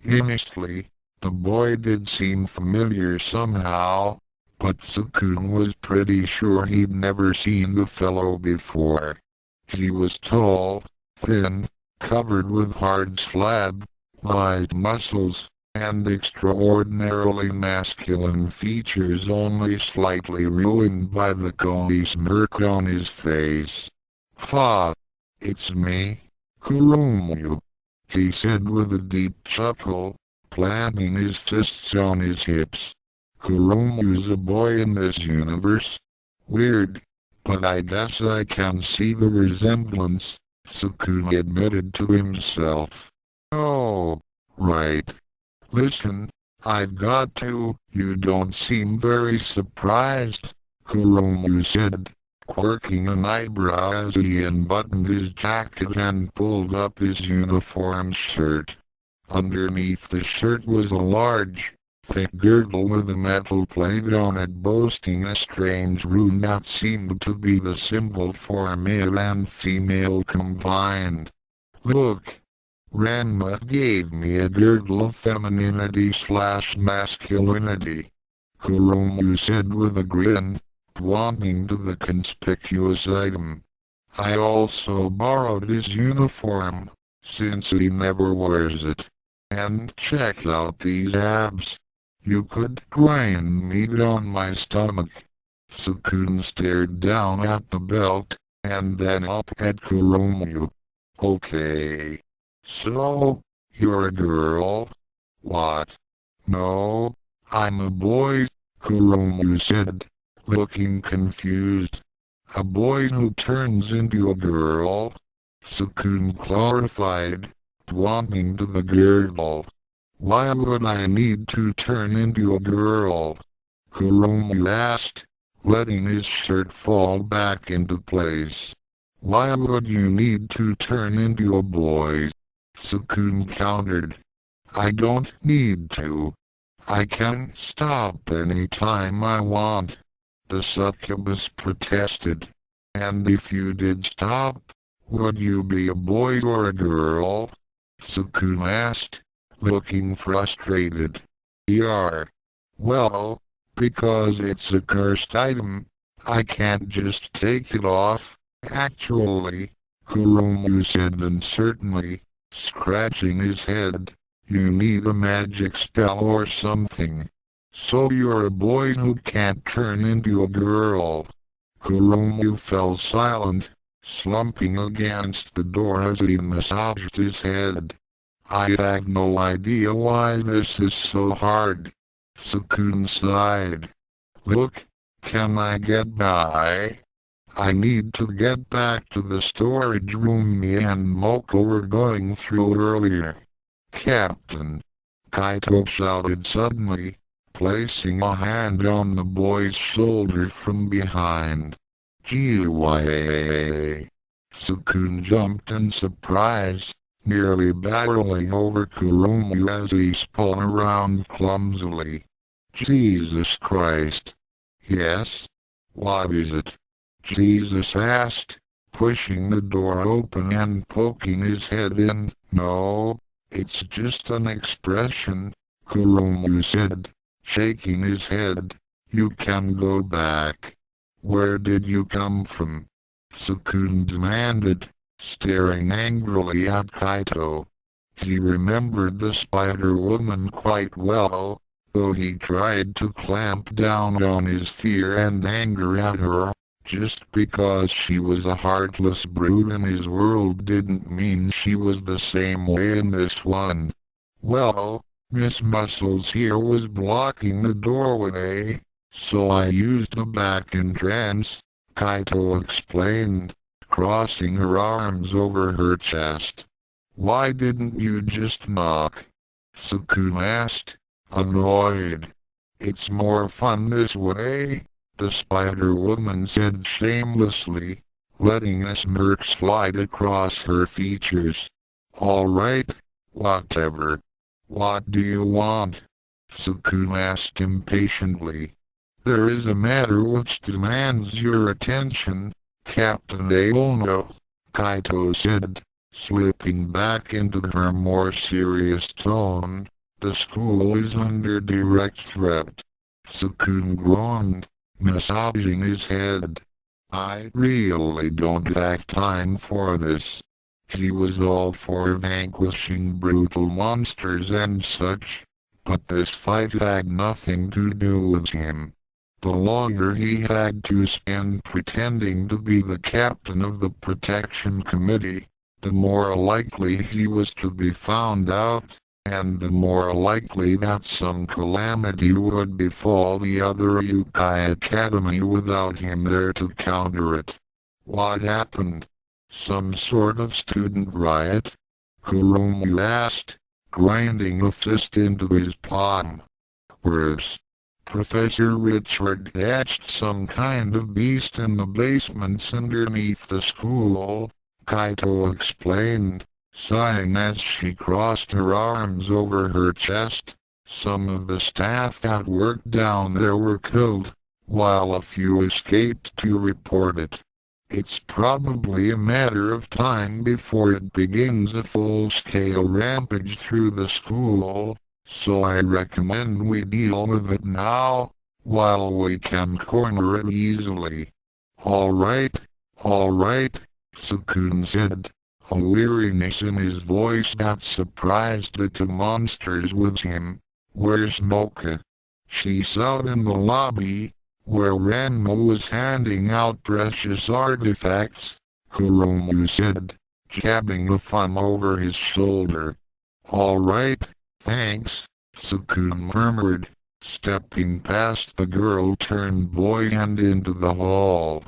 Honestly, the boy did seem familiar somehow, but Tsukune was pretty sure he'd never seen the fellow before. He was tall, thin, covered with hard slab-like muscles, and extraordinarily masculine features only slightly ruined by the cozy smirk on his face. "Ha! It's me, Kurumu," he said with a deep chuckle, planting his fists on his hips. "Kurumu's a boy in this universe. Weird, but I guess I can see the resemblance," Tsukune admitted to himself. "Oh, right. Listen, I've got to." "You don't seem very surprised," Kurumu said, quirking an eyebrow as he unbuttoned his jacket and pulled up his uniform shirt. Underneath the shirt was a large, thick girdle with a metal plate on it boasting a strange rune that seemed to be the symbol for male and female combined. "Look, Ranma gave me a girdle of femininity/masculinity," Kurumu said with a grin, pointing to the conspicuous item. "I also borrowed his uniform, since he never wears it. And check out these abs. You could grind meat on my stomach." Tsukune stared down at the belt, and then up at Kurumu. "Okay. So, you're a girl?" "What? No, I'm a boy," Kurumu said, looking confused. "A boy who turns into a girl?" Tsukune clarified, pointing to the girdle. "Why would I need to turn into a girl?" Kurumu asked, letting his shirt fall back into place. "Why would you need to turn into a boy?" Tsukune countered. "I don't need to. I can stop any time I want," the succubus protested. "And if you did stop, would you be a boy or a girl?" Tsukune asked, looking frustrated. "Well, because it's a cursed item, I can't just take it off, actually," Kurumu said uncertainly, scratching his head. "You need a magic spell or something. So you're a boy who can't turn into a girl." Kurumu fell silent, slumping against the door as he massaged his head. "I have no idea why this is so hard," Tsukune sighed. "Look, can I get by? I need to get back to the storage room me and Moko were going through earlier." "Captain!" Kaito shouted suddenly, placing a hand on the boy's shoulder from behind. "Gee-why!" Tsukune jumped in surprise, nearly barreling over Kurumu as he spun around clumsily. "Jesus Christ!" "Yes? What is it?" Jesus asked, pushing the door open and poking his head in. "No, it's just an expression," Kuromu said, shaking his head. "You can go back." "Where did you come from?" Tsukune demanded, staring angrily at Kaito. He remembered the Spider Woman quite well, though he tried to clamp down on his fear and anger at her. Just because she was a heartless brute in his world didn't mean she was the same way in this one. "Well, Miss Muscles here was blocking the doorway, so I used the back entrance," Kaito explained, crossing her arms over her chest. "Why didn't you just knock?" Tsukune asked, annoyed. "It's more fun this way," the Spider Woman said shamelessly, letting a smirk slide across her features. "All right, whatever. What do you want?" Tsukune asked impatiently. "There is a matter which demands your attention, Captain Aono," Kaito said, slipping back into her more serious tone. "The school is under direct threat." Tsukune groaned, massaging his head. "I really don't have time for this." He was all for vanquishing brutal monsters and such, but this fight had nothing to do with him. The longer he had to spend pretending to be the captain of the protection committee, the more likely he was to be found out, and the more likely that some calamity would befall the other Youkai Academy without him there to counter it. "What happened? Some sort of student riot?" Kuromu asked, grinding a fist into his palm. "Worse. Professor Richard hatched some kind of beast in the basements underneath the school," Kaito explained, sighing as she crossed her arms over her chest. "Some of the staff that worked down there were killed, while a few escaped to report it. It's probably a matter of time before it begins a full-scale rampage through the school, so I recommend we deal with it now, while we can corner it easily." All right," Tsukune said, a weariness in his voice that surprised the two monsters with him. "Where's Mocha?" "She's out in the lobby, where Ranma was handing out precious artifacts," Kuromu said, jabbing a thumb over his shoulder. "All right, thanks," Tsukune murmured, stepping past the girl-turned boy and into the hall.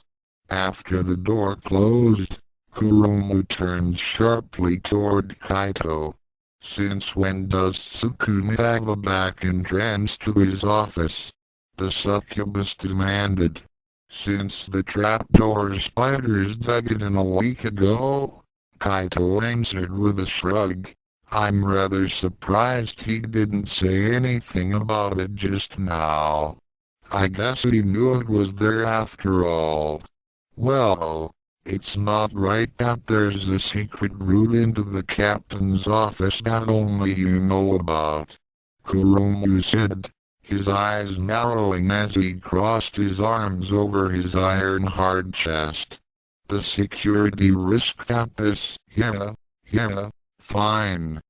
After the door closed, Kuromu turned sharply toward Kaito. "Since when does Tsukune have a back entrance to his office?" the succubus demanded. "Since the trapdoor spiders dug it in a week ago," Kaito answered with a shrug. "I'm rather surprised he didn't say anything about it just now. I guess he knew it was there after all." "Well, it's not right that there's a secret route into the captain's office that only you know about," Kuromu said, his eyes narrowing as he crossed his arms over his iron-hard chest. "The security risk that this, yeah, fine.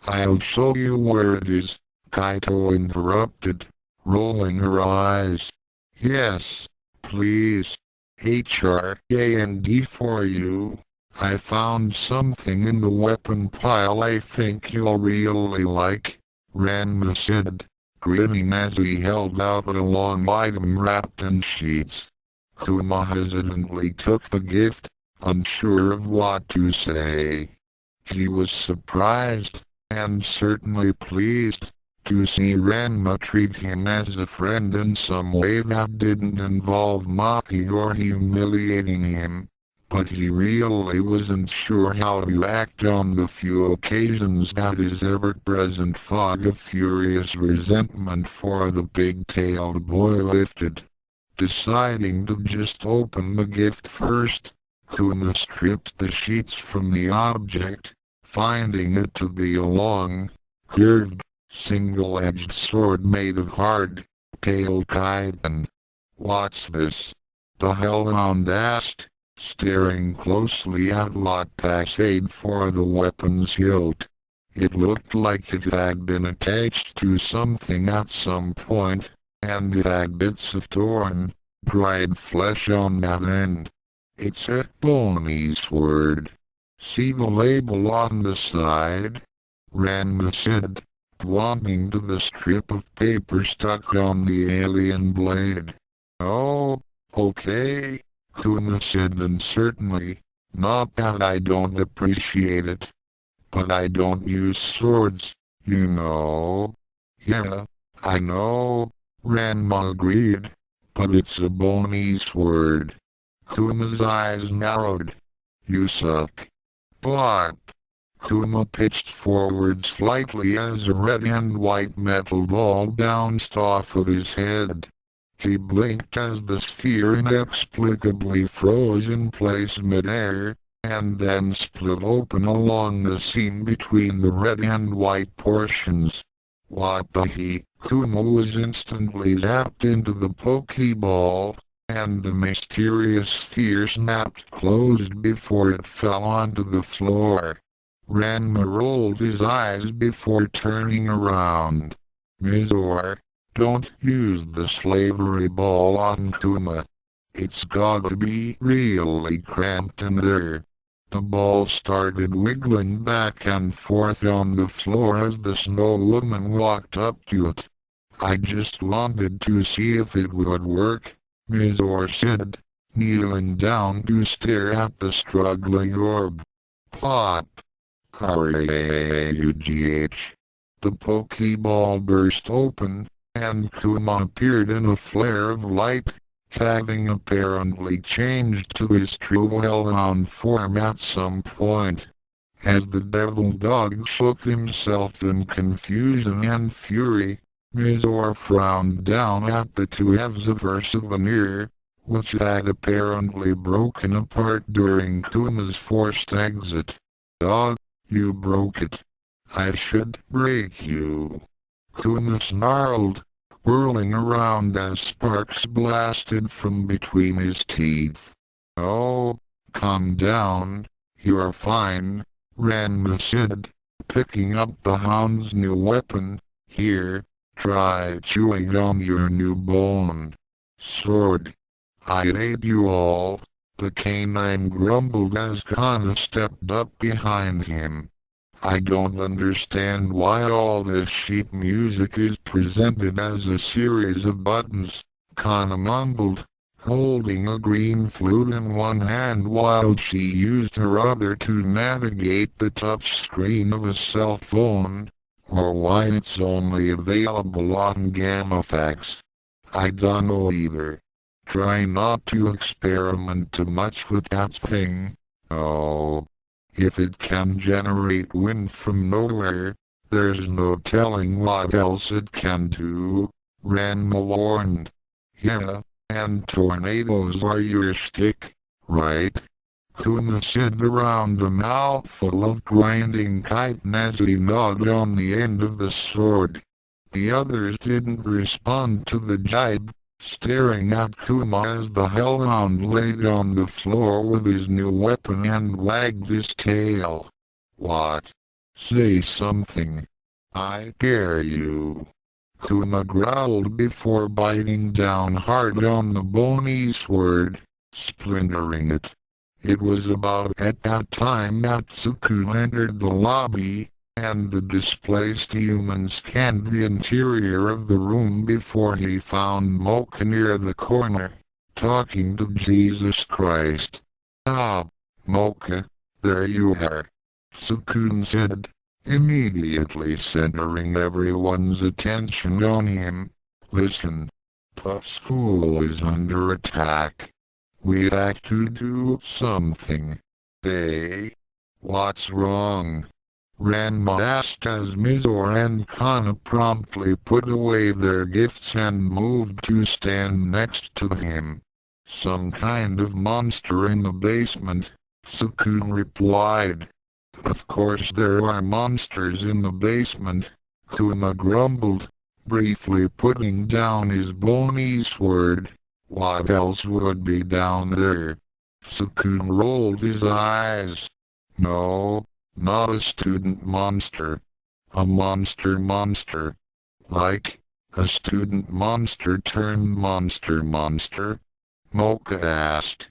I'll show you where it is," Kaito interrupted, rolling her eyes. "Yes, please. HRAND for you. I found something in the weapon pile I think you'll really like," Ranma said, grinning as he held out a long item wrapped in sheets. Kuma hesitantly took the gift, unsure of what to say. He was surprised, and certainly pleased, to see Ranma treat him as a friend in some way that didn't involve mocking or humiliating him, but he really wasn't sure how to act on the few occasions that his ever-present fog of furious resentment for the pig-tailed boy lifted. Deciding to just open the gift first, Kuma stripped the sheets from the object, finding it to be a long, curved, single-edged sword made of hard, pale chitin. "What's this?" the hellhound asked, staring closely at what passed for the weapon's hilt. It looked like it had been attached to something at some point, and it had bits of torn, dried flesh on that end. "It's a bony sword. See the label on the side?" Ranma said, pointing to the strip of paper stuck on the alien blade. "Oh, okay," Kuma said uncertainly. "Not that I don't appreciate it. But I don't use swords, you know." "Yeah, I know," Ranma agreed. "But it's a bony sword." Kuma's eyes narrowed. "You suck." "What?" Kuma pitched forward slightly as a red and white metal ball bounced off of his head. He blinked as the sphere inexplicably froze in place midair, and then split open along the seam between the red and white portions. "What the he?" Kuma was instantly zapped into the Pokeball, and the mysterious sphere snapped closed before it fell onto the floor. Ranma rolled his eyes before turning around. "Mizor, don't use the slavery ball on Kuma. It's gotta be really cramped in there." The ball started wiggling back and forth on the floor as the Snow Woman walked up to it. "I just wanted to see if it would work," Mizor said, kneeling down to stare at the struggling orb. Plop! R-A-U-G-H. The Pokeball burst open, and Kuma appeared in a flare of light, having apparently changed to his true hellhound form at some point. As the devil dog shook himself in confusion and fury, Mizor frowned down at the two halves of her souvenir, which had apparently broken apart during Kuma's forced exit. "Dog, you broke it. I should break you." Kuma snarled, whirling around as sparks blasted from between his teeth. "Oh, calm down, you're fine," Ranma said, picking up the hound's new weapon. "Here, try chewing on your new bone." "Sword. I hate you all," the canine grumbled as Kana stepped up behind him. "I don't understand why all this sheet music is presented as a series of buttons," Kana mumbled, holding a green flute in one hand while she used her other to navigate the touch screen of a cell phone, or why it's only available on GammaFAQs. "I don't know either. Try not to experiment too much with that thing. Oh. If it can generate wind from nowhere, there's no telling what else it can do," Ranma warned. "Yeah, and tornadoes are your shtick, right?" Kuma said around a mouthful of grinding chitin as he gnawed on the end of the sword. The others didn't respond to the jibe, staring at Kuma as the hellhound laid on the floor with his new weapon and wagged his tail. "What? Say something. I dare you." Kuma growled before biting down hard on the bony sword, splintering it. It was about at that time that Tsukune entered the lobby, and the displaced human scanned the interior of the room before he found Mocha near the corner, talking to Jesus Christ. "Ah, Mocha, there you are," Tsukune said, immediately centering everyone's attention on him. "Listen, the school is under attack. We have to do something. Hey? What's wrong?" Ranma asked as Mizor and Kana promptly put away their gifts and moved to stand next to him. Some kind of monster in the basement, Tsukune replied. Of course there are monsters in the basement, Kuma grumbled, briefly putting down his bony sword. What else would be down there? Tsukune rolled his eyes. No, not a student monster. A monster. Like, a student monster turned monster? Mocha asked.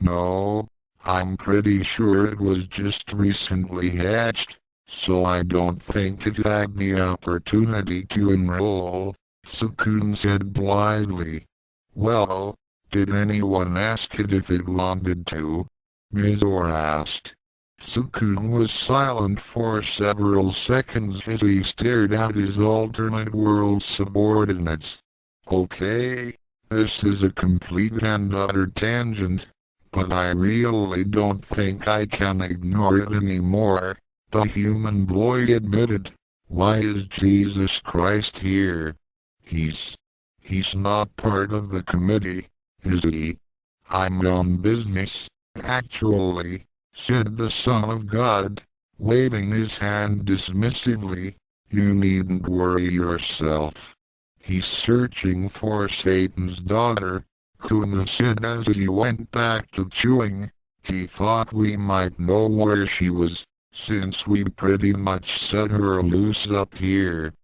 No, I'm pretty sure it was just recently hatched, so I don't think it had the opportunity to enroll, Tsukune said blithely. Well, did anyone ask it if it wanted to? Mizor asked. Tsukune was silent for several seconds as he stared at his alternate world subordinates. Okay, this is a complete and utter tangent, but I really don't think I can ignore it anymore, the human boy admitted. Why is Jesus Christ here? He's not part of the committee, is he? I'm on business, actually, said the Son of God, waving his hand dismissively. You needn't worry yourself. He's searching for Satan's daughter, Kuma said as he went back to chewing. He thought we might know where she was, since we pretty much set her loose up here.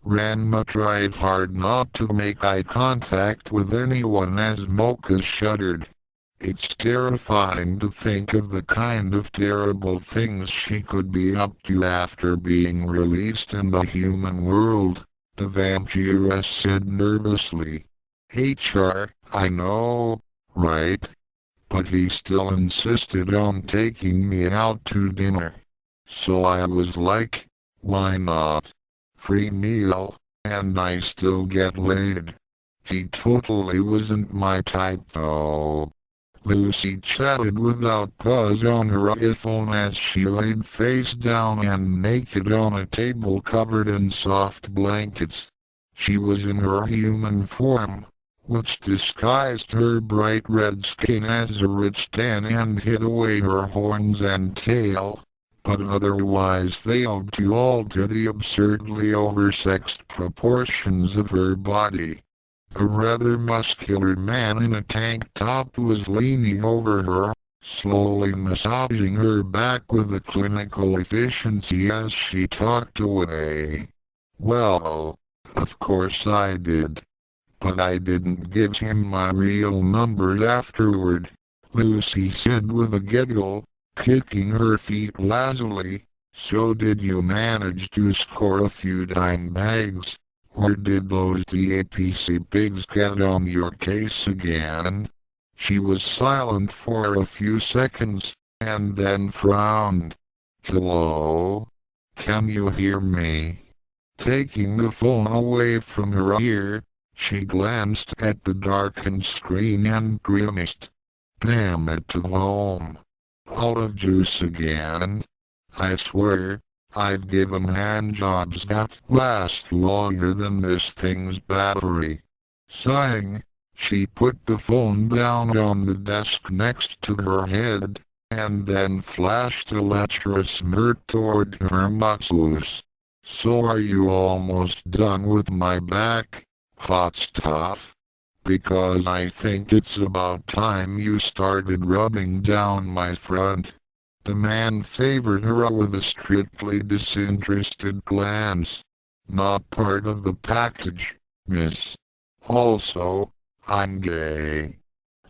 Ranma tried hard not to make eye contact with anyone as Mocha shuddered. It's terrifying to think of the kind of terrible things she could be up to after being released in the human world, the vampiress said nervously. I know, right? But he still insisted on taking me out to dinner. So I was like, why not? Free meal, and I still get laid. He totally wasn't my type though. Lucy chatted without pause on her iPhone as she laid face down and naked on a table covered in soft blankets. She was in her human form, which disguised her bright red skin as a rich tan and hid away her horns and tail, but otherwise failed to alter the absurdly oversexed proportions of her body. A rather muscular man in a tank top was leaning over her, slowly massaging her back with a clinical efficiency as she talked away. Well, of course I did. But I didn't give him my real number afterward, Lucy said with a giggle, kicking her feet lazily. So did you manage to score a few dime bags? Or did those DAPC pigs get on your case again? She was silent for a few seconds, and then frowned. Hello? Can you hear me? Taking the phone away from her ear, she glanced at the darkened screen and grimaced. Damn it to home. Out of juice again. I swear, I've given handjobs that last longer than this thing's battery. Sighing, she put the phone down on the desk next to her head, and then flashed a lecherous smirk toward her muscles. So are you almost done with my back, hot stuff? Because I think it's about time you started rubbing down my front. The man favored her with a strictly disinterested glance. Not part of the package, miss. Also, I'm gay.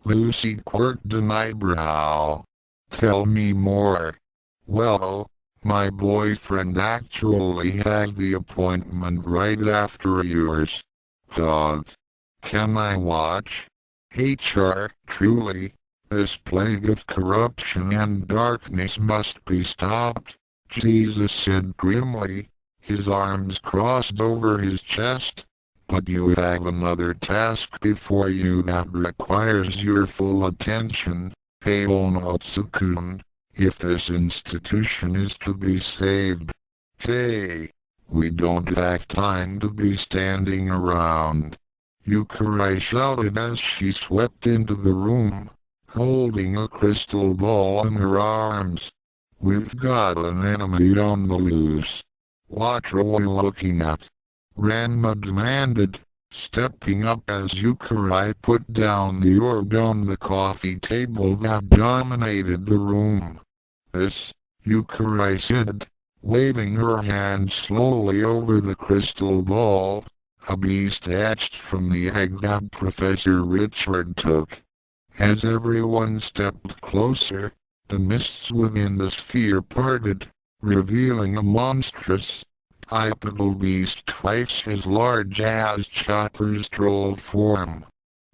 Lucy quirked an eyebrow. Tell me more. Well, my boyfriend actually has the appointment right after yours. Dog. Can I watch? Truly. This plague of corruption and darkness must be stopped, Jesus said grimly, his arms crossed over his chest. But you have another task before you that requires your full attention, no Tsukune, if this institution is to be saved. Hey, we don't have time to be standing around. Youkai shouted as she swept into the room, holding a crystal ball in her arms. "We've got an enemy on the loose. What are we looking at?" Ranma demanded, stepping up as Youkai put down the orb on the coffee table that dominated the room. "This," Youkai said, waving her hand slowly over the crystal ball, "a beast hatched from the egg that Professor Richard took." As everyone stepped closer, the mists within the sphere parted, revealing a monstrous, bipedal beast twice as large as Chopper's troll form.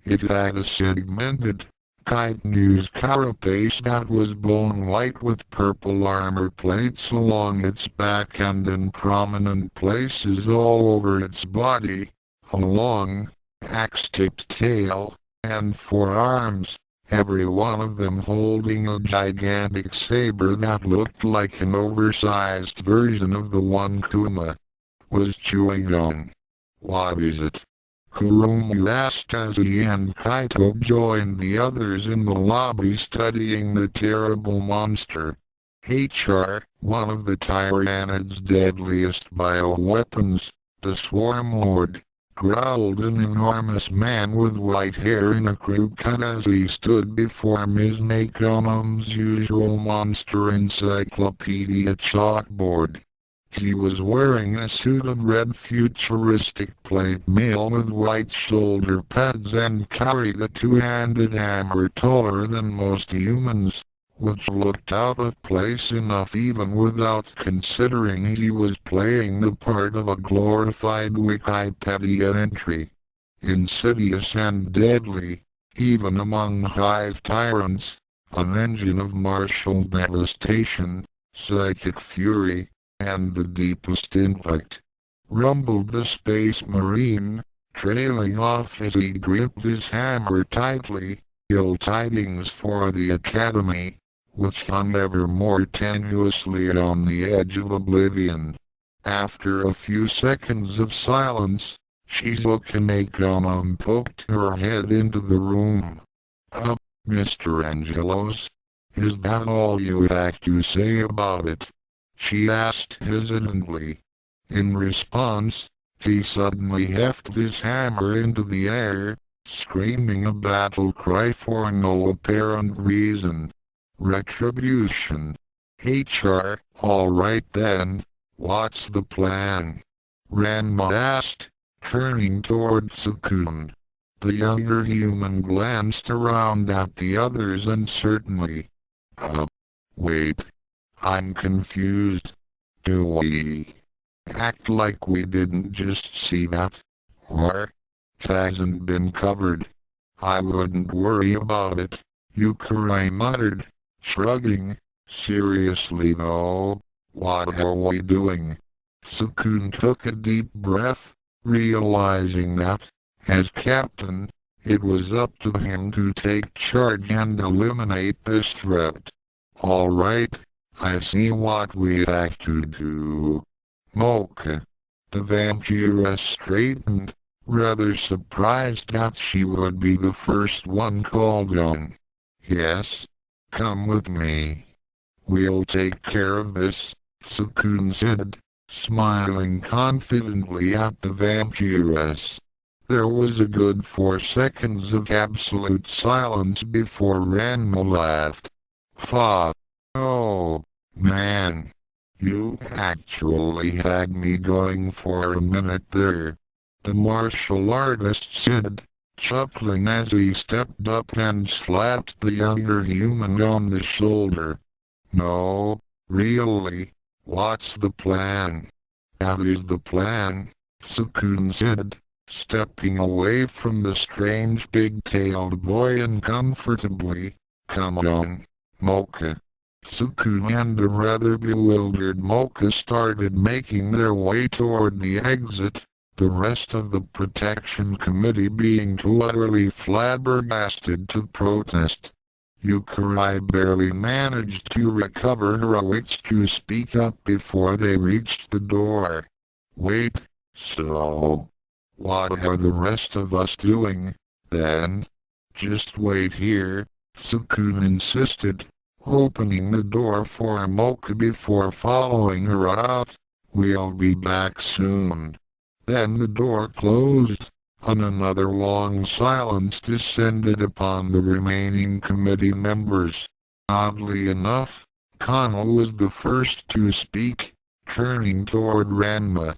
It had a segmented, chitinous carapace that was bone white with purple armor plates along its back and in prominent places all over its body, a long, axe-tipped tail, and 4 arms, every one of them holding a gigantic saber that looked like an oversized version of the one Kuma was chewing on. "What is it?" Kuromu asked as he and Kaito joined the others in the lobby studying the terrible monster. One of the Tyrannid's deadliest bioweapons, the Swarm Lord, growled an enormous man with white hair in a crew cut as he stood before Ms. Nakonom's usual monster encyclopedia chalkboard. He was wearing a suit of red futuristic plate mail with white shoulder pads and carried a 2-handed hammer taller than most humans, which looked out of place enough even without considering he was playing the part of a glorified Wikipedia entry. Insidious and deadly, even among hive tyrants, an engine of martial devastation, psychic fury, and the deepest intellect, rumbled the space marine, trailing off as he gripped his hammer tightly. "Ill tidings for the Academy," which hung ever more tenuously on the edge of oblivion. After a few seconds of silence, Tsukune poked her head into the room. Mr. Angelos, is that all you have to say about it?" she asked hesitantly. In response, he suddenly hefted his hammer into the air, screaming a battle cry for no apparent reason. "Retribution. All right then, what's the plan?" Ranma asked, turning toward Tsukune. The younger human glanced around at the others uncertainly. Wait. I'm confused. Do we act like we didn't just see that? Or it hasn't been covered? I wouldn't worry about it, Youkai muttered, shrugging. "Seriously though, what are we doing?" Tsukune took a deep breath, realizing that, as captain, it was up to him to take charge and eliminate this threat. "All right, I see what we have to do." Mocha, the vampiress, straightened, rather surprised that she would be the first one called on. "Yes, come with me. We'll take care of this," Tsukune said, smiling confidently at the vampiress. There was a good 4 seconds of absolute silence before Ranma laughed. "Oh, man. You actually had me going for a minute there," the martial artist said, chuckling as he stepped up and slapped the younger human on the shoulder. "No, really, what's the plan?" "That is the plan," Tsukune said, stepping away from the strange big-tailed boy uncomfortably. "Come on, Mocha." Tsukune and a rather bewildered Mocha started making their way toward the exit, the rest of the protection committee being too utterly flabbergasted to protest. Youkai barely managed to recover her wits to speak up before they reached the door. "Wait, so What are the rest of us doing, then? Just wait here, Tsukune insisted, opening the door for Mocha before following her out. We'll be back soon. Then the door closed, and another long silence descended upon the remaining committee members. Oddly enough, Kano was the first to speak, turning toward Ranma.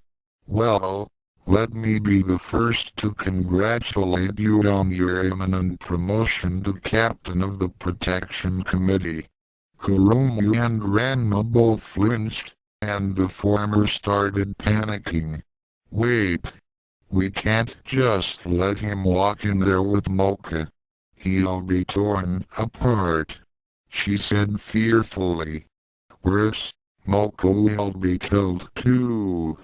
Well, let me be the first to congratulate you on your imminent promotion to captain of the Protection Committee. Kurumu and Ranma both flinched, and the former started panicking. Wait. We can't just let him walk in there with Mocha. He'll be torn apart, she said fearfully. Worse, Mocha will be killed too.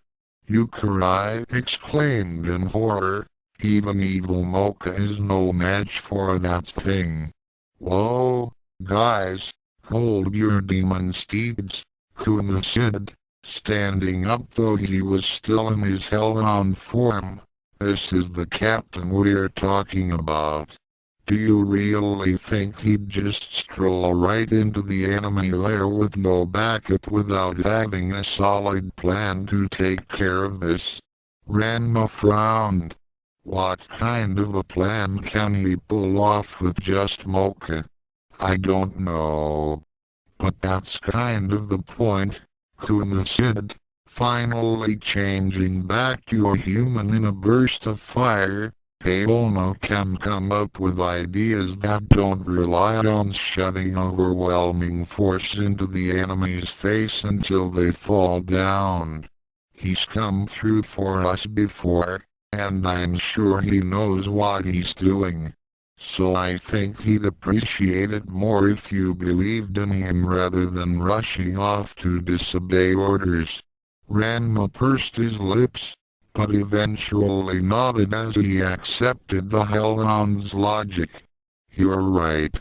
Youkai exclaimed in horror. Even evil Mocha is no match for that thing. Whoa, guys, hold your demon steeds, Kuma said, standing up though he was still in his hellbound form. This is the captain we're talking about. Do you really think he'd just stroll right into the enemy lair with no backup without having a solid plan to take care of this? Ranma frowned. What kind of a plan can he pull off with just Mocha? I don't know. But that's kind of the point, Kuma said, finally changing back to a human in a burst of fire. Paono can come up with ideas that don't rely on shutting overwhelming force into the enemy's face until they fall down. He's come through for us before, and I'm sure he knows what he's doing. So I think he'd appreciate it more if you believed in him rather than rushing off to disobey orders. Ranma pursed his lips, but eventually nodded as he accepted the Hellhound's logic. You're right.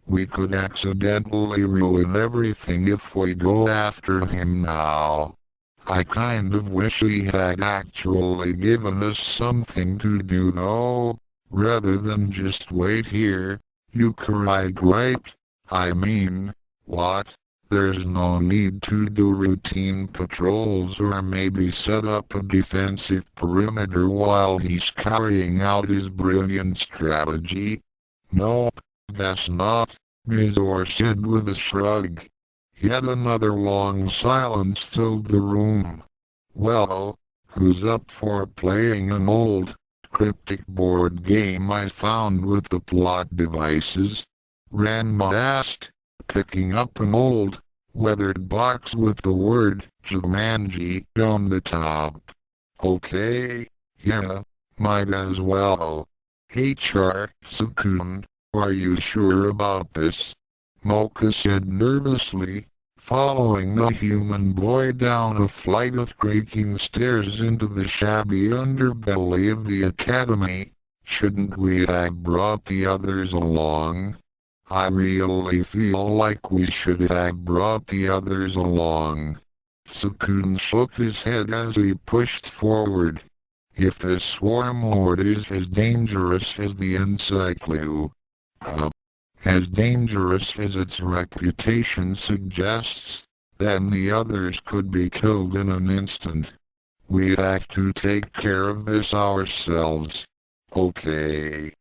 We could accidentally ruin everything if we go after him now. I kind of wish he had actually given us something to do though. Rather than just wait here, Youkai griped. I mean, what? There's no need to do routine patrols or maybe set up a defensive perimeter while he's carrying out his brilliant strategy. Nope, guess not, Mizor said with a shrug. Yet another long silence filled the room. Well, who's up for playing an old, cryptic board game I found with the plot devices? Ranma asked, picking up an old, weathered box with the word Jumanji on the top. Okay, yeah, might as well. HR, Tsukune, are you sure about this? Mocha said nervously, following the human boy down a flight of creaking stairs into the shabby underbelly of the academy. Shouldn't we have brought the others along? I really feel like we should have brought the others along. Tsukune shook his head as he pushed forward. If this swarm horde is as dangerous as the Encyclo, as dangerous as its reputation suggests, then the others could be killed in an instant. We have to take care of this ourselves. Okay.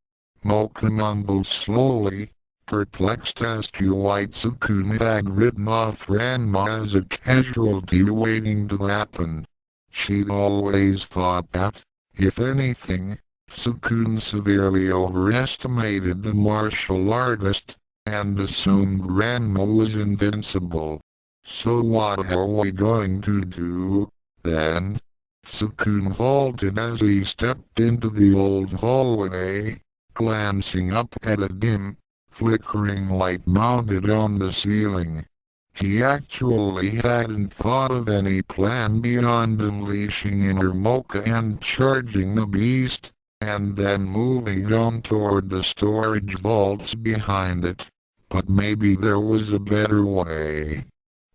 Mocha mumbled slowly, perplexed as to why Tsukune had written off Ranma as a casualty waiting to happen. She'd always thought that, if anything, Tsukune severely overestimated the martial artist, and assumed Ranma was invincible. So what are we going to do, then? Tsukune halted as he stepped into the old hallway, glancing up at a dim, flickering light mounted on the ceiling. He actually hadn't thought of any plan beyond unleashing inner Mocha and charging the beast, and then moving on toward the storage vaults behind it. But maybe there was a better way.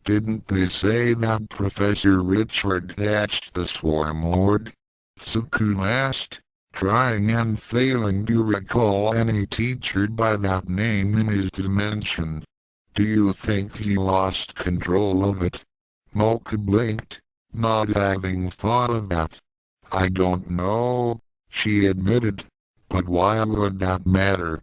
Didn't they say that Professor Richard hatched the swarm horde? Tsukune asked, trying and failing to recall any teacher by that name in his dimension. Do you think he lost control of it? Mocha blinked, not having thought of that. I don't know, she admitted. But why would that matter?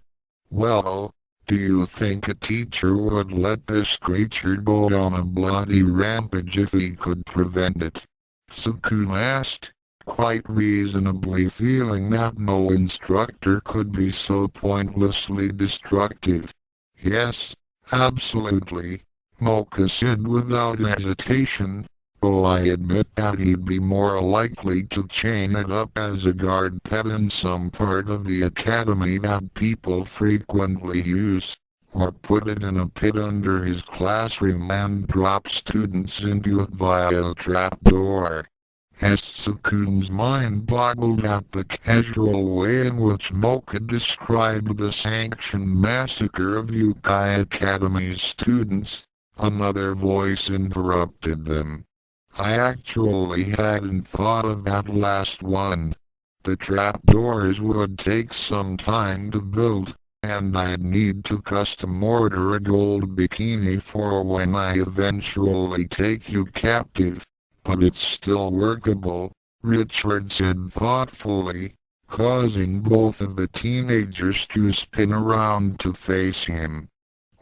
Well, do you think a teacher would let this creature go on a bloody rampage if he could prevent it? Tsukune asked, quite reasonably feeling that no instructor could be so pointlessly destructive. Yes, absolutely, Mocha said without hesitation, though I admit that he'd be more likely to chain it up as a guard pet in some part of the academy that people frequently use, or put it in a pit under his classroom and drop students into it via a trapdoor. As Tsukune's mind boggled at the casual way in which Mocha described the sanctioned massacre of Youkai Academy's students, another voice interrupted them. I actually hadn't thought of that last one. The trapdoors would take some time to build, and I'd need to custom order a gold bikini for when I eventually take you captive. But it's still workable, Richard said thoughtfully, causing both of the teenagers to spin around to face him.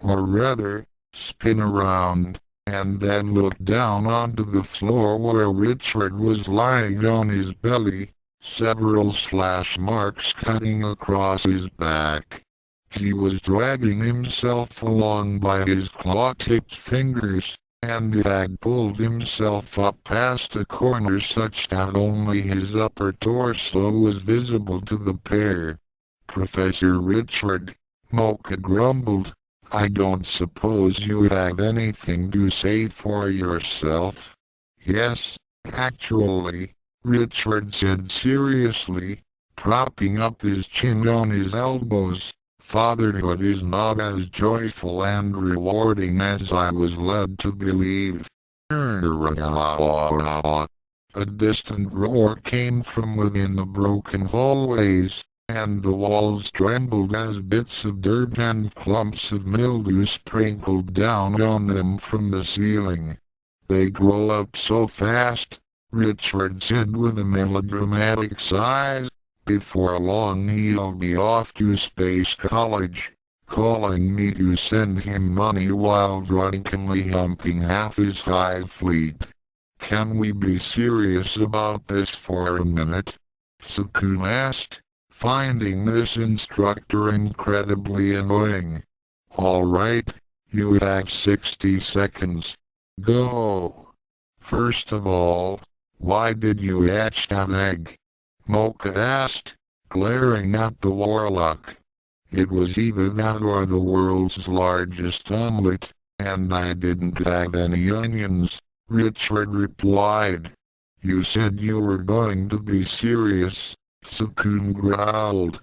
Or rather, spin around, and then look down onto the floor where Richard was lying on his belly, several slash marks cutting across his back. He was dragging himself along by his claw-tipped fingers, and had pulled himself up past a corner such that only his upper torso was visible to the pair. Professor Richard, Mocha grumbled, I don't suppose you have anything to say for yourself? Yes, actually, Richard said seriously, propping up his chin on his elbows. Fatherhood is not as joyful and rewarding as I was led to believe. A distant roar came from within the broken hallways, and the walls trembled as bits of dirt and clumps of mildew sprinkled down on them from the ceiling. They grow up so fast, Richard said with a melodramatic sigh. Before long he'll be off to Space College, calling me to send him money while drunkenly humping half his hive fleet. Can we be serious about this for a minute? Tsukune asked, finding this instructor incredibly annoying. All right, you have 60 seconds. Go. First of all, why did you hatch that egg? Mocha asked, glaring at the warlock. It was either that or the world's largest omelet, and I didn't have any onions, Richard replied. You said you were going to be serious, Tsukune growled.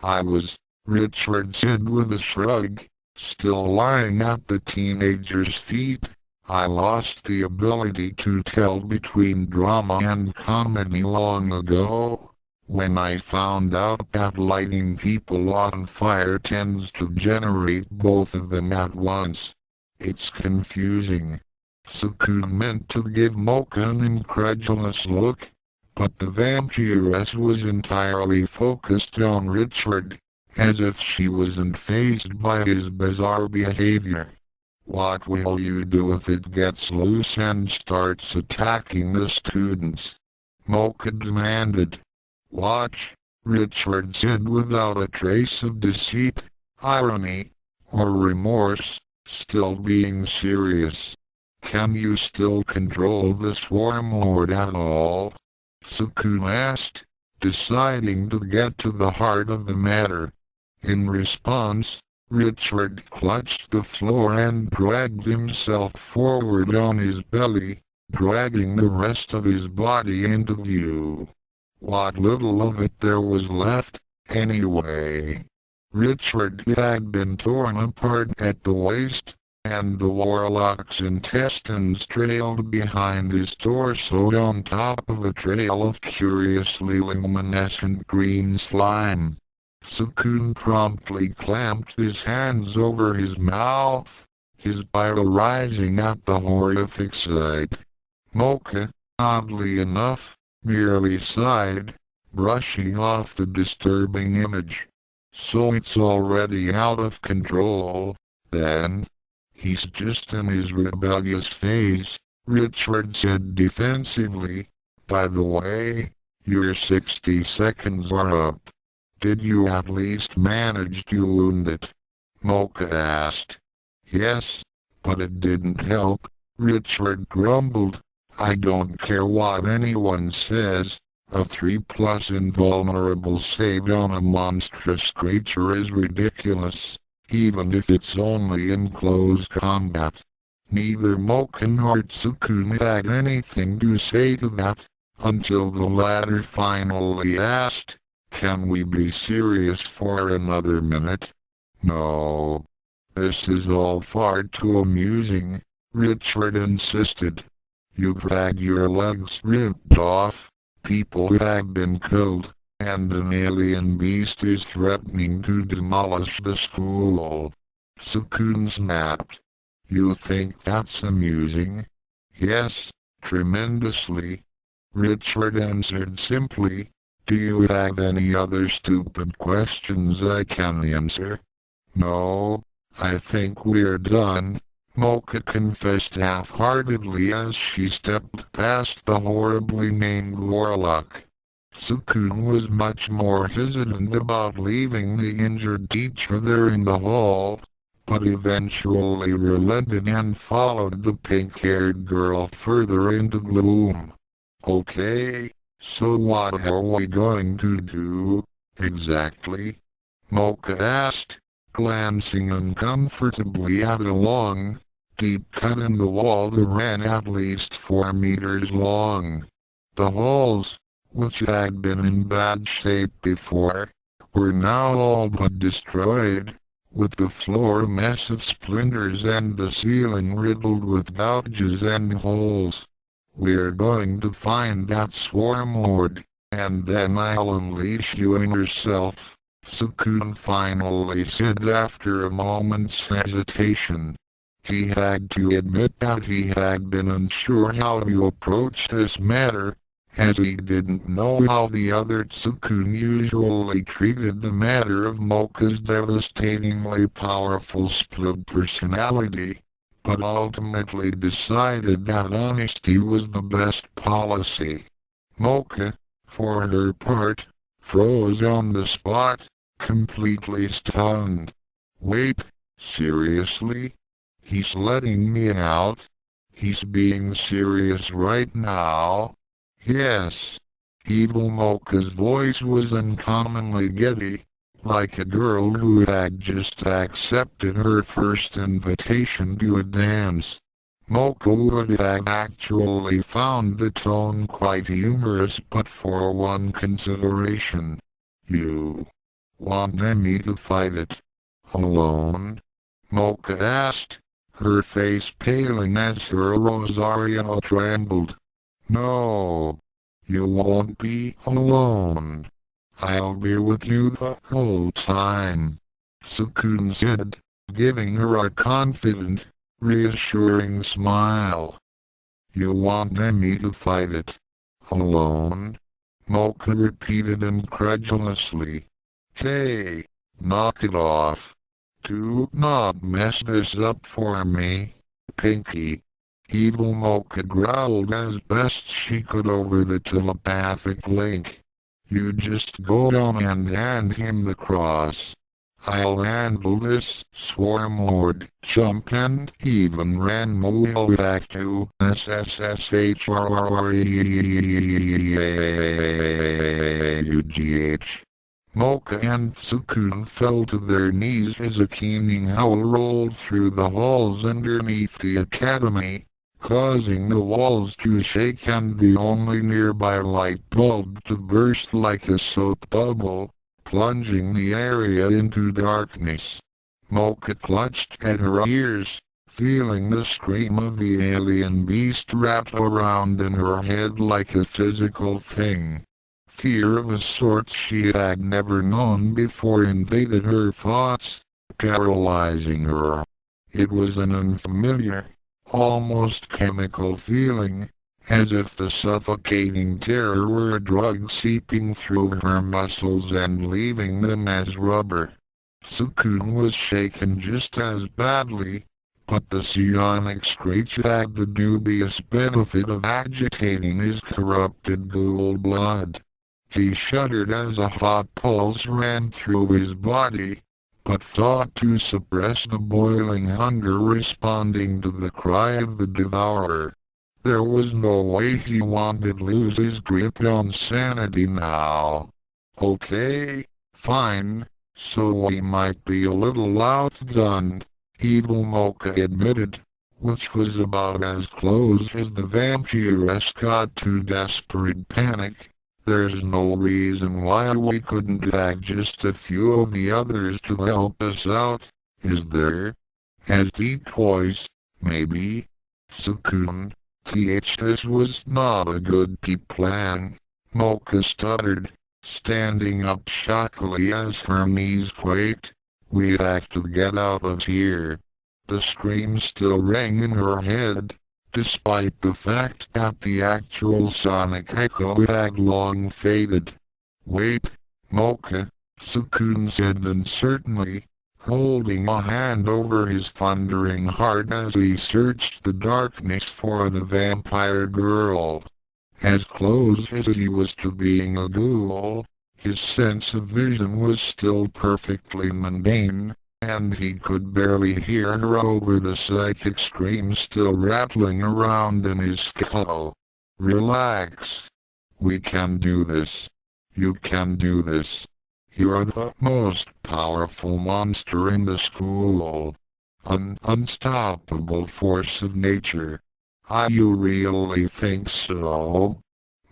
I was, Richard said with a shrug, still lying at the teenager's feet. I lost the ability to tell between drama and comedy long ago, when I found out that lighting people on fire tends to generate both of them at once. It's confusing. Tsukune meant to give Mocha an incredulous look, but the vampiress was entirely focused on Richard, as if she wasn't fazed by his bizarre behavior. What will you do if it gets loose and starts attacking the students? Mocha demanded. Watch, Richard said without a trace of deceit, irony, or remorse, still being serious. Can you still control the Swarm Lord at all? Tsukune asked, deciding to get to the heart of the matter. In response, Richard clutched the floor and dragged himself forward on his belly, dragging the rest of his body into view. What little of it there was left, anyway. Richard had been torn apart at the waist, and the warlock's intestines trailed behind his torso on top of a trail of curiously luminescent green slime. Tsukune promptly clamped his hands over his mouth, his bile rising at the horrific sight. Mocha, oddly enough, merely sighed, brushing off the disturbing image. So it's already out of control, then? He's just in his rebellious phase, Richard said defensively. By the way, your 60 seconds are up. Did you at least manage to wound it? Mocha asked. Yes, but it didn't help, Richard grumbled. I don't care what anyone says, a 3+ invulnerable save on a monstrous creature is ridiculous, even if it's only in close combat. Neither Mocha nor Tsukune had anything to say to that, until the latter finally asked, "Can we be serious for another minute?" "No. This is all far too amusing," Richard insisted. "You've had your legs ripped off, people have been killed, and an alien beast is threatening to demolish the school." Tsukune snapped. "You think that's amusing?" "Yes, tremendously," Richard answered simply. "Do you have any other stupid questions I can answer?" "No, I think we're done," Mocha confessed half-heartedly as she stepped past the horribly named warlock. Tsukune was much more hesitant about leaving the injured teacher there in the hall, but eventually relented and followed the pink-haired girl further into gloom. "Okay, so what are we going to do, exactly?" Mocha asked, glancing uncomfortably at a long, deep cut in the wall that ran at least 4 meters long. The halls, which had been in bad shape before, were now all but destroyed, with the floor a mess of splinters and the ceiling riddled with gouges and holes. "We're going to find that swarm lord, and then I'll unleash you on yourself," Tsukune finally said after a moment's hesitation. He had to admit that he had been unsure how to approach this matter, as he didn't know how the other Tsukune usually treated the matter of Mocha's devastatingly powerful split personality, but ultimately decided that honesty was the best policy. Mocha, for her part, froze on the spot, completely stunned. "Wait, seriously? He's letting me out? He's being serious right now?" "Yes." Evil Mocha's voice was uncommonly giddy, like a girl who had just accepted her first invitation to a dance. Mocha would have actually found the tone quite humorous but for one consideration. "You want me to fight it alone?" Mocha asked, her face paling as her rosario trembled. "No, you won't be alone. I'll be with you the whole time," Tsukune said, giving her a confident, reassuring smile. "You want me to fight it alone?" Mocha repeated incredulously. "Hey, knock it off. Do not mess this up for me, Pinky." Evil Mocha growled as best she could over the telepathic link. "You just go on and hand him the cross. I'll handle this, Swarm Lord, Chump, and even Ranma will have to SSSHRRUGH. Mocha and Tsukune fell to their knees as a keening howl rolled through the halls underneath the academy, causing the walls to shake and the only nearby light bulb to burst like a soap bubble, plunging the area into darkness. Mocha clutched at her ears, feeling the scream of the alien beast wrap around in her head like a physical thing. Fear of a sort she had never known before invaded her thoughts, paralyzing her. It was an unfamiliar, almost chemical feeling, as if the suffocating terror were a drug seeping through her muscles and leaving them as rubber. Tsukune was shaken just as badly, but the psionic screech had the dubious benefit of agitating his corrupted ghoul blood. He shuddered as a hot pulse ran through his body, but thought to suppress the boiling hunger responding to the cry of the devourer. There was no way he wanted to lose his grip on sanity now. Okay, fine, so we might be a little outgunned, Evil Mocha admitted, which was about as close as the vampiress got to desperate panic. There's no reason why we couldn't drag just a few of the others to help us out, is there? As decoys, maybe? Tsukune, this was not a good plan, Mocha stuttered, standing up shockily as her knees quaked. We have to get out of here. The scream still rang in her head, despite the fact that the actual sonic echo had long faded. Wait, Mocha, Tsukune said uncertainly, holding a hand over his thundering heart as he searched the darkness for the vampire girl. As close as he was to being a ghoul, his sense of vision was still perfectly mundane, and he could barely hear her over the psychic scream still rattling around in his skull. Relax. We can do this. You can do this. You're the most powerful monster in the school. An unstoppable force of nature. You really think so?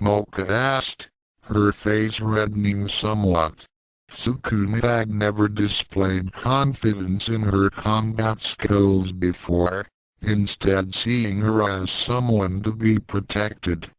Mocha asked, her face reddening somewhat. Tsukune had never displayed confidence in her combat skills before, instead seeing her as someone to be protected.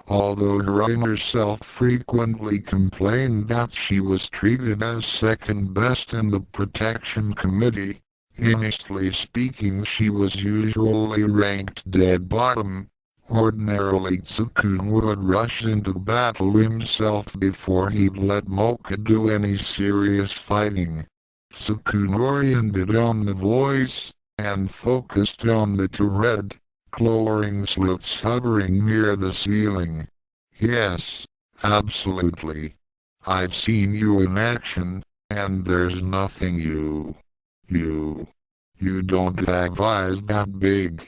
Although her inner self frequently complained that she was treated as second best in the protection committee, honestly speaking she was usually ranked dead bottom. Ordinarily Tsukune would rush into battle himself before he'd let Mocha do any serious fighting. Tsukune oriented on the voice, and focused on the two red, glowing slits hovering near the ceiling. Yes, absolutely. I've seen you in action, and there's nothing you don't have eyes that big.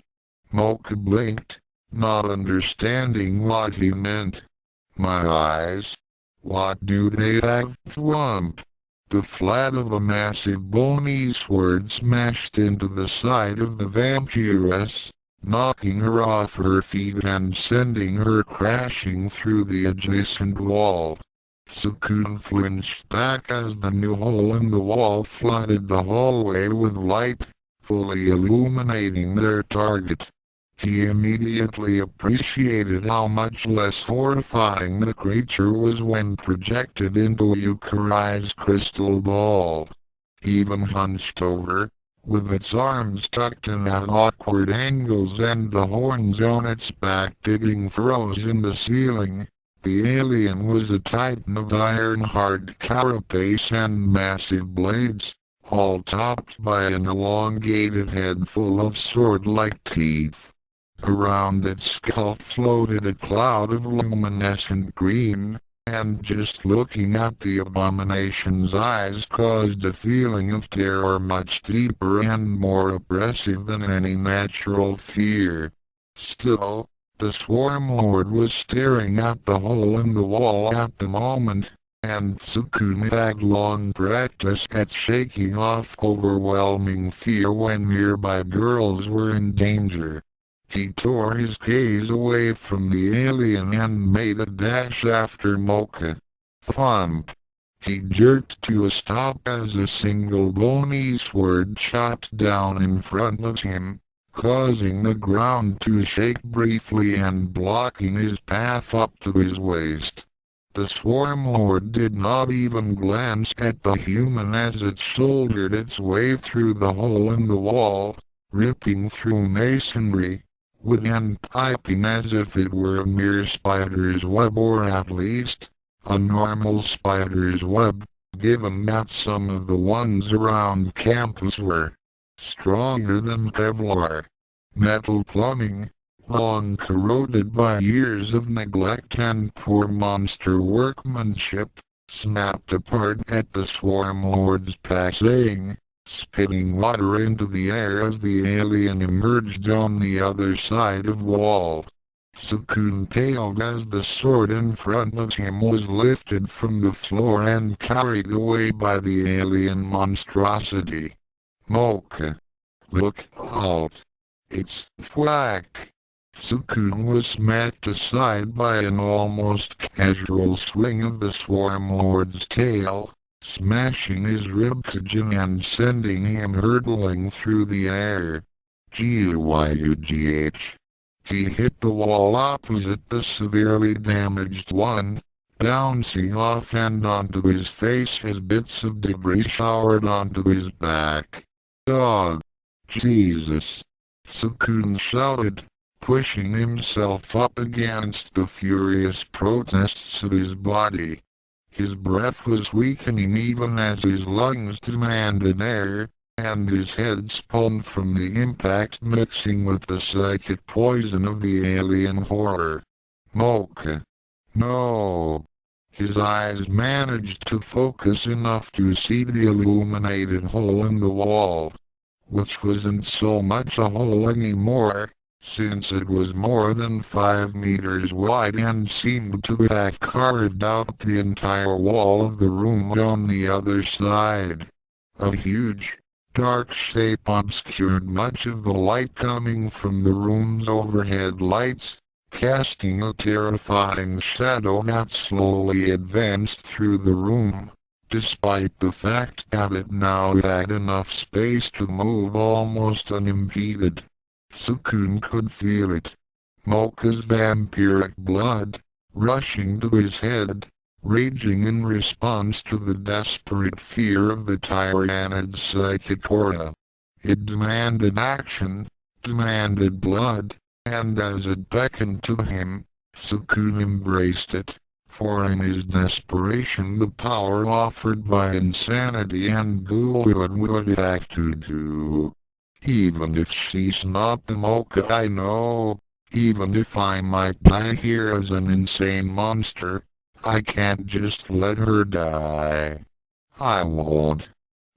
Mocha blinked, not understanding what he meant. My eyes? What do they have? Thwomp! The flat of a massive bony sword smashed into the side of the vampiress, knocking her off her feet and sending her crashing through the adjacent wall. Tsukune flinched back as the new hole in the wall flooded the hallway with light, fully illuminating their target. He immediately appreciated how much less horrifying the creature was when projected into Yukai's crystal ball. Even hunched over, with its arms tucked in at awkward angles and the horns on its back digging furrows in the ceiling, the alien was a titan of iron-hard carapace and massive blades, all topped by an elongated head full of sword-like teeth. Around its skull floated a cloud of luminescent green, and just looking at the abomination's eyes caused a feeling of terror much deeper and more oppressive than any natural fear. Still, the swarm lord was staring at the hole in the wall at the moment, and Tsukune had long practice at shaking off overwhelming fear when nearby girls were in danger. He tore his gaze away from the alien and made a dash after Mocha. Thump! He jerked to a stop as a single bony sword shot down in front of him, causing the ground to shake briefly and blocking his path up to his waist. The Swarm Lord did not even glance at the human as it shouldered its way through the hole in the wall, ripping through masonry, wood and piping as if it were a mere spider's web, or at least a normal spider's web, given that some of the ones around campus were stronger than Kevlar. Metal plumbing, long corroded by years of neglect and poor monster workmanship, snapped apart at the Swarm Lord's passing, spitting water into the air as the alien emerged on the other side of wall. Tsukune paled as the sword in front of him was lifted from the floor and carried away by the alien monstrosity. Mocha. Look out. It's Thwack. Tsukune was smacked aside by an almost casual swing of the Swarm Lord's tail, smashing his ribcage and sending him hurtling through the air. Guyugh. He hit the wall opposite the severely damaged one, bouncing off and onto his face as bits of debris showered onto his back. Dog. Jesus. Tsukune shouted, pushing himself up against the furious protests of his body. His breath was weakening even as his lungs demanded air, and his head spun from the impact mixing with the psychic poison of the alien horror. Mocha. No. His eyes managed to focus enough to see the illuminated hole in the wall, which wasn't so much a hole anymore, since it was more than 5 meters wide and seemed to have carved out the entire wall of the room on the other side. A huge, dark shape obscured much of the light coming from the room's overhead lights, casting a terrifying shadow that slowly advanced through the room, despite the fact that it now had enough space to move almost unimpeded. Tsukune could feel it. Mocha's vampiric blood, rushing to his head, raging in response to the desperate fear of the tyrannid's psychic aura. It demanded action, demanded blood, and as it beckoned to him, Tsukune embraced it, for in his desperation the power offered by insanity and ghoulhood would have to do. Even if she's not the Mocha I know, even if I might die here as an insane monster, I can't just let her die. I won't.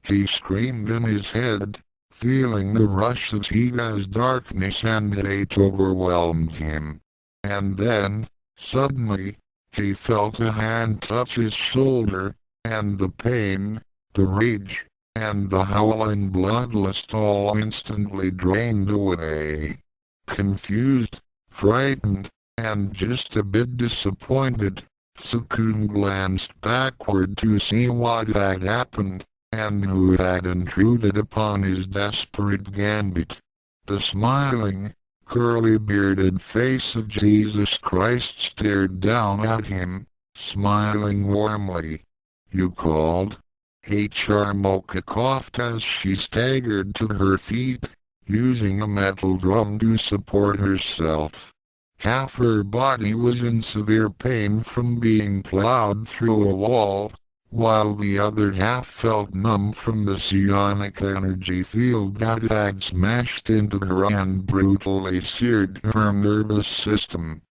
He screamed in his head, feeling the rush of heat as darkness and hate overwhelmed him. And then, suddenly, he felt a hand touch his shoulder, and the pain, the rage, and the howling bloodlust all instantly drained away. Confused, frightened, and just a bit disappointed, Tsukune glanced backward to see what had happened, and who had intruded upon his desperate gambit. The smiling, curly-bearded face of Jesus Christ stared down at him, smiling warmly. "You called?" H.R. Mocha coughed as she staggered to her feet, using a metal drum to support herself. Half her body was in severe pain from being plowed through a wall, while the other half felt numb from the psionic energy field that had smashed into her and brutally seared her nervous system.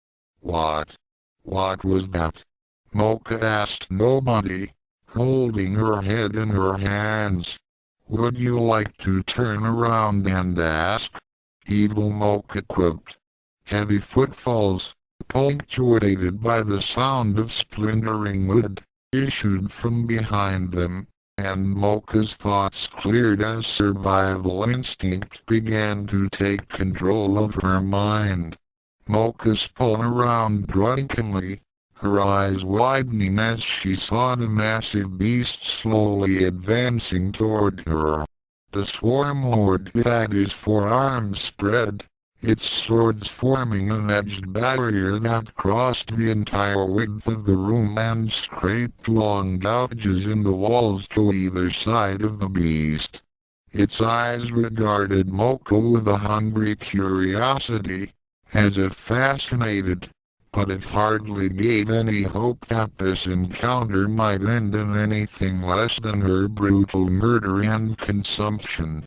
What was that?" Mocha asked nobody, holding her head in her hands. "Would you like to turn around and ask?" Evil Mocha quipped. Heavy footfalls, punctuated by the sound of splintering wood, issued from behind them, and Mocha's thoughts cleared as survival instinct began to take control of her mind. Mocha spun around drunkenly, her eyes widening as she saw the massive beast slowly advancing toward her. The Swarm Lord had his forearms spread, its swords forming an edged barrier that crossed the entire width of the room and scraped long gouges in the walls to either side of the beast. Its eyes regarded Moko with a hungry curiosity, as if fascinated, but it hardly gave any hope that this encounter might end in anything less than her brutal murder and consumption.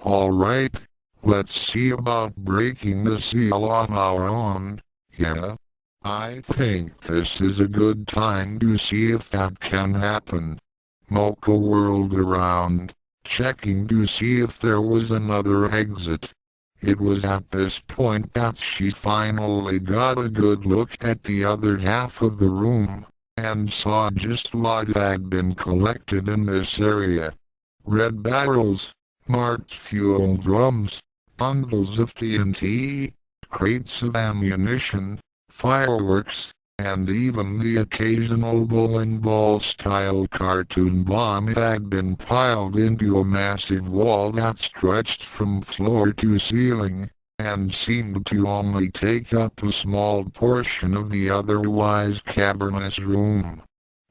All right. Let's see about breaking the seal on our own, yeah? I think this is a good time to see if that can happen. Moko whirled around, checking to see if there was another exit. It was at this point that she finally got a good look at the other half of the room, and saw just what had been collected in this area. Red barrels, marked fuel drums, bundles of TNT, crates of ammunition, fireworks, and even the occasional bowling ball-style cartoon bomb had been piled into a massive wall that stretched from floor to ceiling, and seemed to only take up a small portion of the otherwise cavernous room.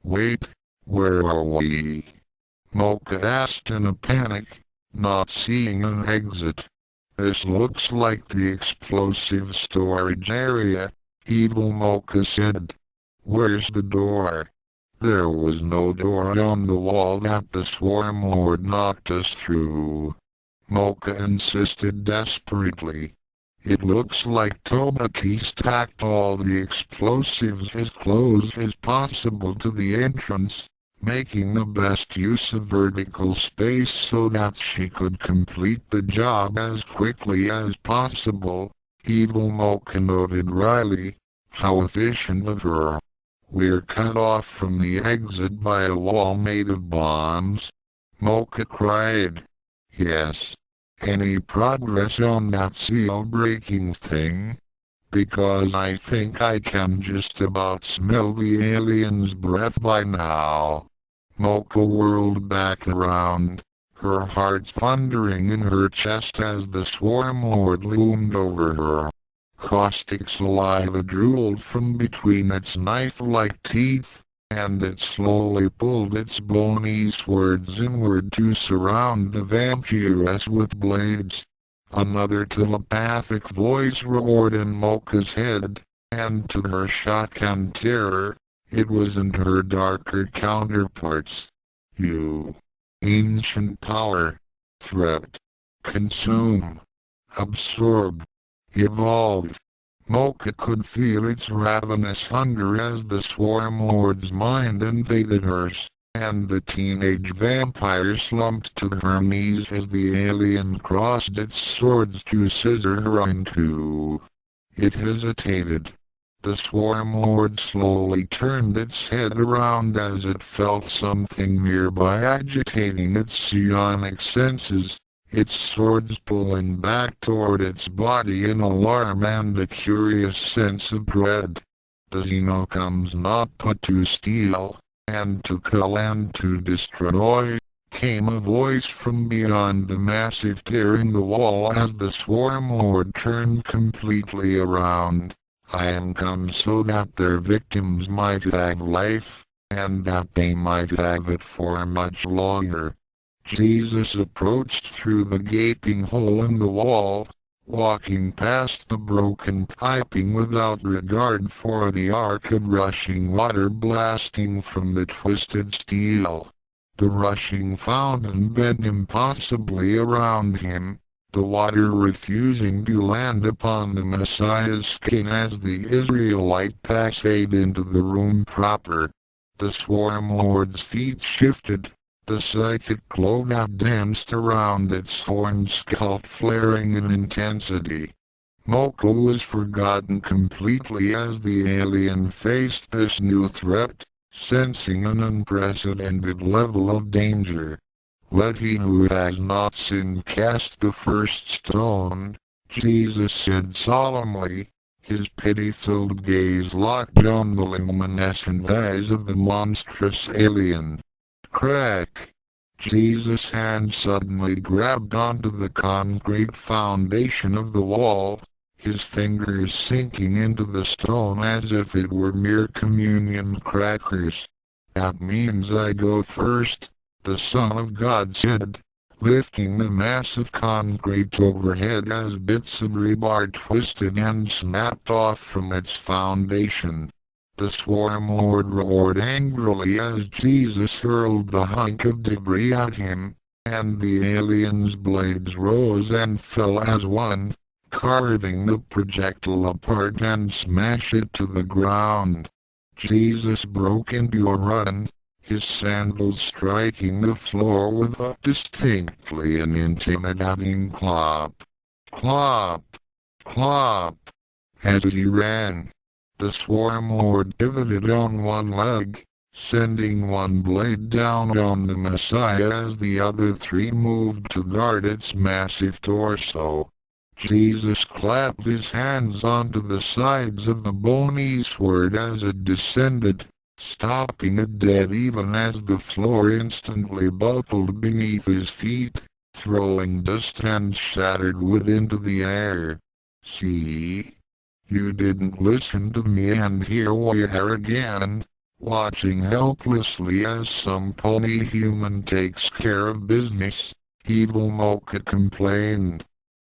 Wait, where are we? Mocha asked in a panic, not seeing an exit. This looks like the explosive storage area, Evil Mocha said. Where's the door? There was no door on the wall that the Swarm Lord knocked us through. Mocha insisted desperately. It looks like Tobaki stacked all the explosives as close as possible to the entrance, making the best use of vertical space so that she could complete the job as quickly as possible. Evil Mocha noted wryly. How efficient of her. We're cut off from the exit by a wall made of bombs. Mocha cried. Yes. Any progress on that seal-breaking thing? Because I think I can just about smell the alien's breath by now. Mocha whirled back around, her heart thundering in her chest as the Swarm Lord loomed over her. Caustic saliva drooled from between its knife-like teeth, and it slowly pulled its bony swords inward to surround the vampiress with blades. Another telepathic voice roared in Mocha's head, and to her shock and terror, it wasn't her darker counterparts. You. Ancient power. Threat. Consume. Absorb. Evolve. Mocha could feel its ravenous hunger as the Swarm Lord's mind invaded hers, and the teenage vampire slumped to her knees as the alien crossed its swords to scissor her in two. It hesitated. The Swarm Lord slowly turned its head around as it felt something nearby agitating its psionic senses, its swords pulling back toward its body in alarm and a curious sense of dread. The Xeno comes not but to steal, and to kill and to destroy, came a voice from beyond the massive tear in the wall as the Swarm Lord turned completely around. I am come so that their victims might have life, and that they might have it for much longer. Jesus approached through the gaping hole in the wall, walking past the broken piping without regard for the arc of rushing water blasting from the twisted steel. The rushing fountain bent impossibly around him, the water refusing to land upon the Messiah's skin as the Israelite passed into the room proper. The Swarm Lord's feet shifted, the psychic glow that danced around its horned skull flaring in intensity. Mocha was forgotten completely as the alien faced this new threat, sensing an unprecedented level of danger. Let he who has not sinned cast the first stone, Jesus said solemnly, his pity-filled gaze locked on the luminescent eyes of the monstrous alien. Crack! Jesus' hand suddenly grabbed onto the concrete foundation of the wall, his fingers sinking into the stone as if it were mere communion crackers. "That means I go first," the Son of God said, lifting the massive concrete overhead as bits of rebar twisted and snapped off from its foundation. The Swarm Lord roared angrily as Jesus hurled the hunk of debris at him, and the alien's blades rose and fell as one, carving the projectile apart and smashed it to the ground. Jesus broke into a run, his sandals striking the floor with a distinctly and intimidating clop. Clop! Clop! As he ran, the Swarm Lord pivoted on one leg, sending one blade down on the Messiah as the other three moved to guard its massive torso. Jesus clapped his hands onto the sides of the bony sword as it descended, stopping it dead even as the floor instantly buckled beneath his feet, throwing dust and shattered wood into the air. "See? You didn't listen to me, and here we are again, watching helplessly as some pony human takes care of business," evil Mocha complained.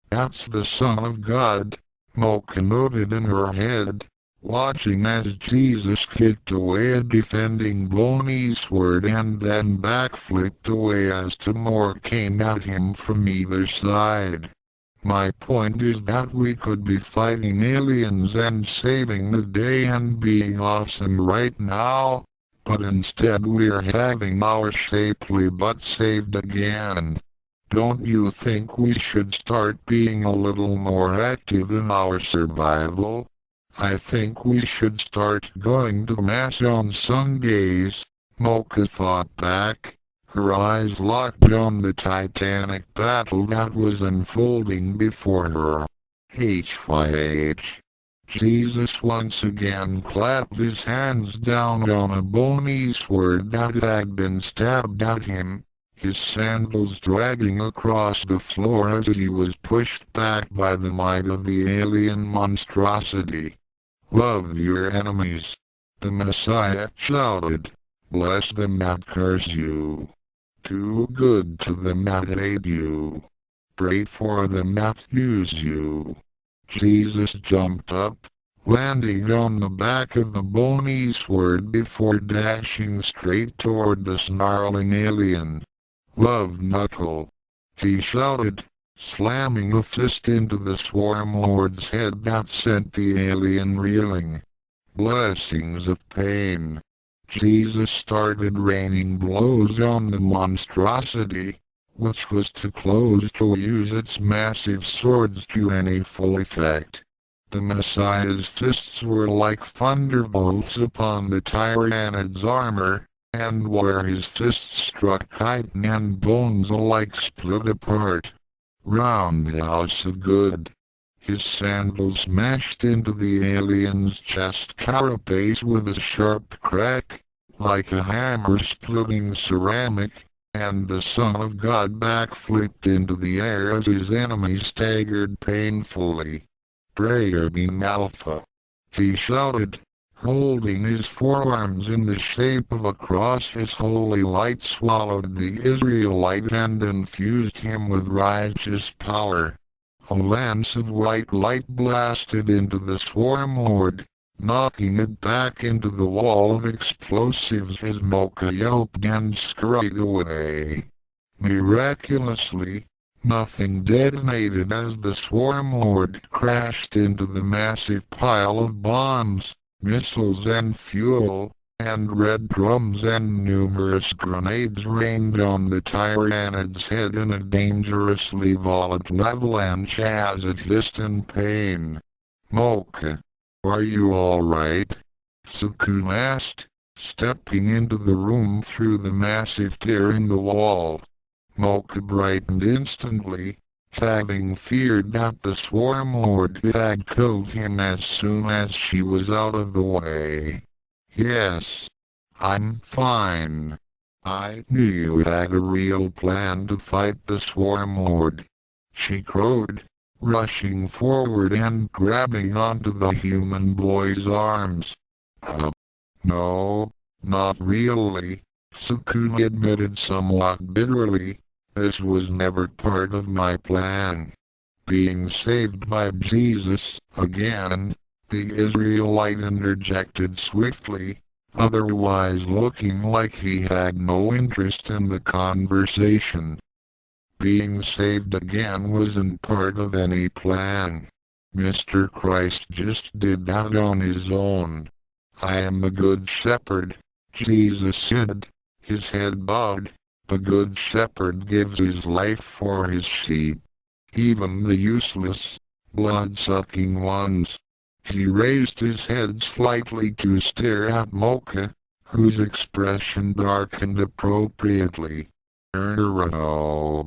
"That's the Son of God," Mocha noted in her head, watching as Jesus kicked away a defending bony sword and then backflipped away as two more came at him from either side. "My point is that we could be fighting aliens and saving the day and being awesome right now, but instead we're having our shapely butt saved again. Don't you think we should start being a little more active in our survival? I think we should start going to Mass on Sundays," Mocha thought back, her eyes locked on the titanic battle that was unfolding before her. HYH. Jesus once again clapped his hands down on a bony sword that had been stabbed at him, his sandals dragging across the floor as he was pushed back by the might of the alien monstrosity. "Love your enemies," the Messiah shouted. "Bless them that curse you. Do good to them that hate you. Pray for them that use you." Jesus jumped up, landing on the back of the bony sword before dashing straight toward the snarling alien. "Love Knuckle," he shouted, slamming a fist into the Swarm Lord's head that sent the alien reeling. Blessings of pain. Jesus started raining blows on the monstrosity, which was too close to use its massive swords to any full effect. The Messiah's fists were like thunderbolts upon the Tyrannid's armor, and where his fists struck, chitin and bones alike split apart. Roundhouse of good. His sandals smashed into the alien's chest carapace with a sharp crack, like a hammer splitting ceramic, and the Son of God backflipped into the air as his enemy staggered painfully. "Prayer beam Alpha," he shouted, holding his forearms in the shape of a cross. His holy light swallowed the Israelite and infused him with righteous power. A lance of white light blasted into the Swarm Lord, knocking it back into the wall of explosives. His Mocha yelped and scurried away. Miraculously, nothing detonated as the Swarm Lord crashed into the massive pile of bombs, missiles and fuel, and red drums and numerous grenades rained on the Tyrannid's head in a dangerously volatile avalanche as it hissed in pain. "Mocha, are you all right?" Tsukune asked, stepping into the room through the massive tear in the wall. Mocha brightened instantly, having feared that the Swarm Lord had killed him as soon as she was out of the way. "Yes, I'm fine," I knew you had a real plan to fight the swarm lord, she crowed, rushing forward and grabbing onto the human boy's arms. No, not really, Tsukune admitted somewhat bitterly. This was never part of my plan. Being saved by Jesus, again, the Israelite interjected swiftly, otherwise looking like he had no interest in the conversation. Being saved again wasn't part of any plan. Mr. Christ just did that on his own. I am the Good Shepherd, Jesus said, his head bowed. The Good Shepherd gives his life for his sheep, even the useless, blood-sucking ones. He raised his head slightly to stare at Mocha, whose expression darkened appropriately. A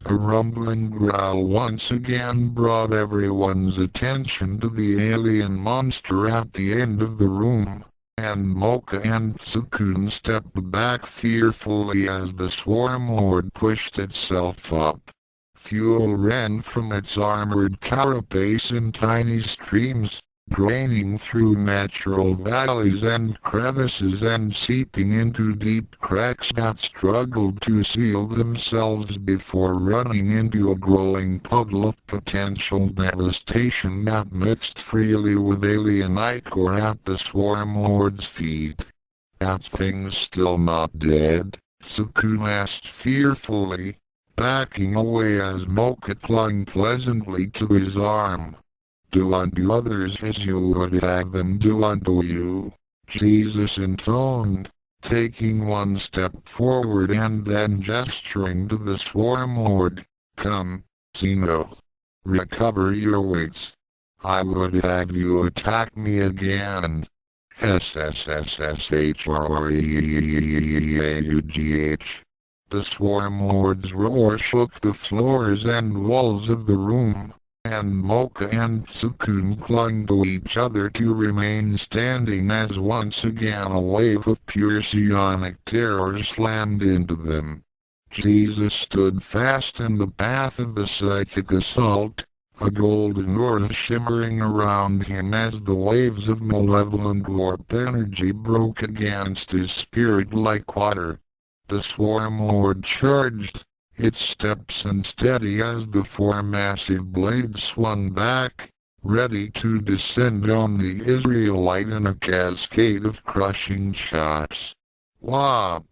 rumbling growl once again brought everyone's attention to the alien monster at the end of the room, and Mocha and Tsukune stepped back fearfully as the swarm lord pushed itself up. Fuel ran from its armored carapace in tiny streams, draining through natural valleys and crevices and seeping into deep cracks that struggled to seal themselves before running into a growing puddle of potential devastation that mixed freely with alien ichor at the swarm lord's feet. That thing's still not dead? Tsukune asked fearfully, backing away as Mocha clung pleasantly to his arm. Do unto others as you would have them do unto you, Jesus intoned, taking one step forward and then gesturing to the swarm lord. Come, Zeno. Recover your wits. I would have you attack me again. SSSSHREAUGH. The swarm lord's roar shook the floors and walls of the room, and Mocha and Tsukune clung to each other to remain standing as once again a wave of pure psionic terror slammed into them. Jesus stood fast in the path of the psychic assault, a golden aura shimmering around him as the waves of malevolent warp energy broke against his spirit like water. The swarm lord charged, its steps unsteady as the four massive blades swung back, ready to descend on the Israelite in a cascade of crushing shots. Whop!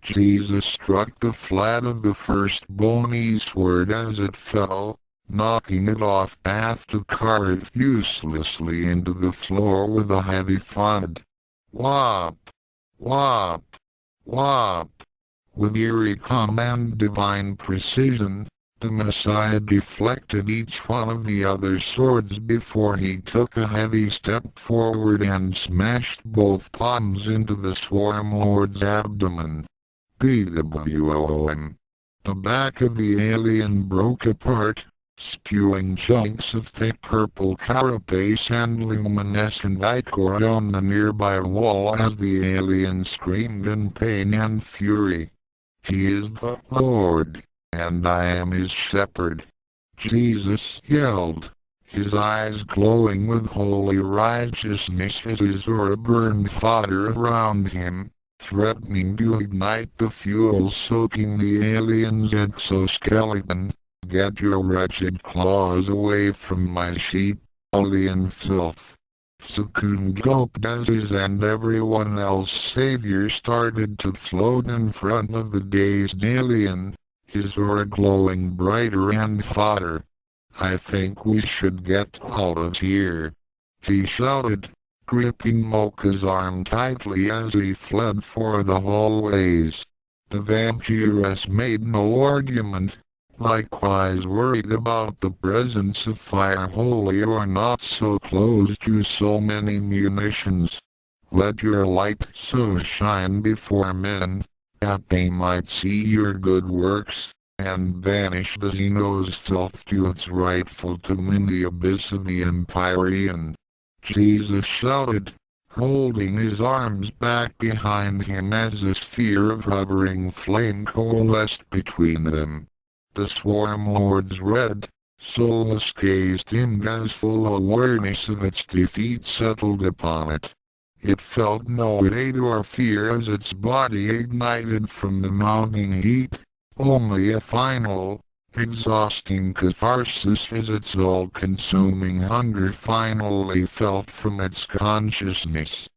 Jesus struck the flat of the first bony sword as it fell, knocking it off path to carve uselessly into the floor with a heavy thud. Whop! Whop! Whop! With eerie calm and divine precision, the Messiah deflected each one of the other swords before he took a heavy step forward and smashed both palms into the swarm lord's abdomen. BWOM. The back of the alien broke apart, spewing chunks of thick purple carapace and luminescent ichor on the nearby wall as the alien screamed in pain and fury. He is the Lord, and I am his shepherd. Jesus yelled, his eyes glowing with holy righteousness as his aura burned hotter around him, threatening to ignite the fuel soaking the alien's exoskeleton. Get your wretched claws away from my sheep, alien filth. Tsukune gulped as his and everyone else's savior started to float in front of the dazed alien, his aura glowing brighter and hotter. I think we should get out of here, he shouted, gripping Mocha's arm tightly as he fled for the hallways. The vampiress made no argument, likewise worried about the presence of fire holy or not so close to so many munitions. Let your light so shine before men, that they might see your good works, and banish the Xeno's filth to its rightful tomb in the abyss of the Empyrean. Jesus shouted, holding his arms back behind him as a sphere of hovering flame coalesced between them. The swarm lord's red, soulless gaze dimmed as full awareness of its defeat settled upon it. It felt no hate or fear as its body ignited from the mounting heat, only a final, exhausting catharsis as its all-consuming hunger finally felt from its consciousness.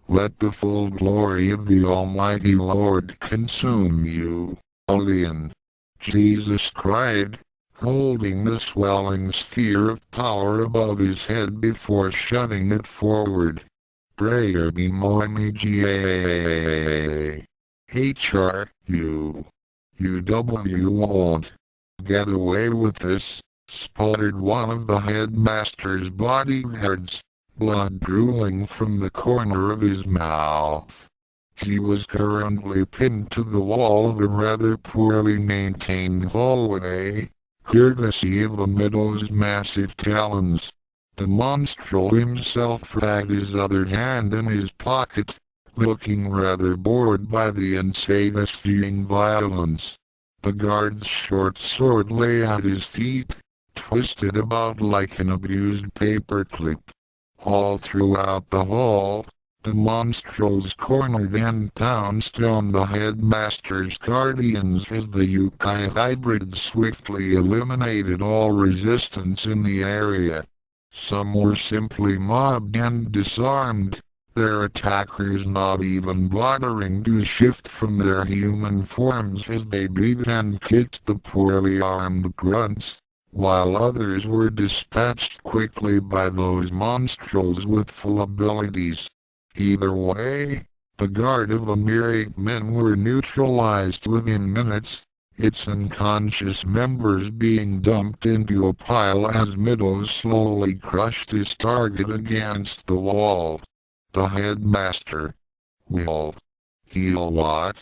Let the full glory of the Almighty Lord consume you, alien. Jesus cried, holding the swelling sphere of power above his head before shutting it forward. Prayer be moimiga. You won't get away with this, sputtered one of the headmaster's bodyguards, blood drooling from the corner of his mouth. He was currently pinned to the wall of a rather poorly maintained hallway, courtesy of the Meadow's massive talons. The monstro himself had his other hand in his pocket, looking rather bored by the unsatisfying violence. The guard's short sword lay at his feet, twisted about like an abused paperclip. All throughout the hall, the monstros cornered and pounced on the headmaster's guardians as the Youkai hybrids swiftly eliminated all resistance in the area. Some were simply mobbed and disarmed, their attackers not even bothering to shift from their human forms as they beat and kicked the poorly armed grunts, while others were dispatched quickly by those monstros with full abilities. Either way, the guard of the mere 8 men were neutralized within minutes, its unconscious members being dumped into a pile as Meadows slowly crushed his target against the wall. The headmaster. Will. Heal what?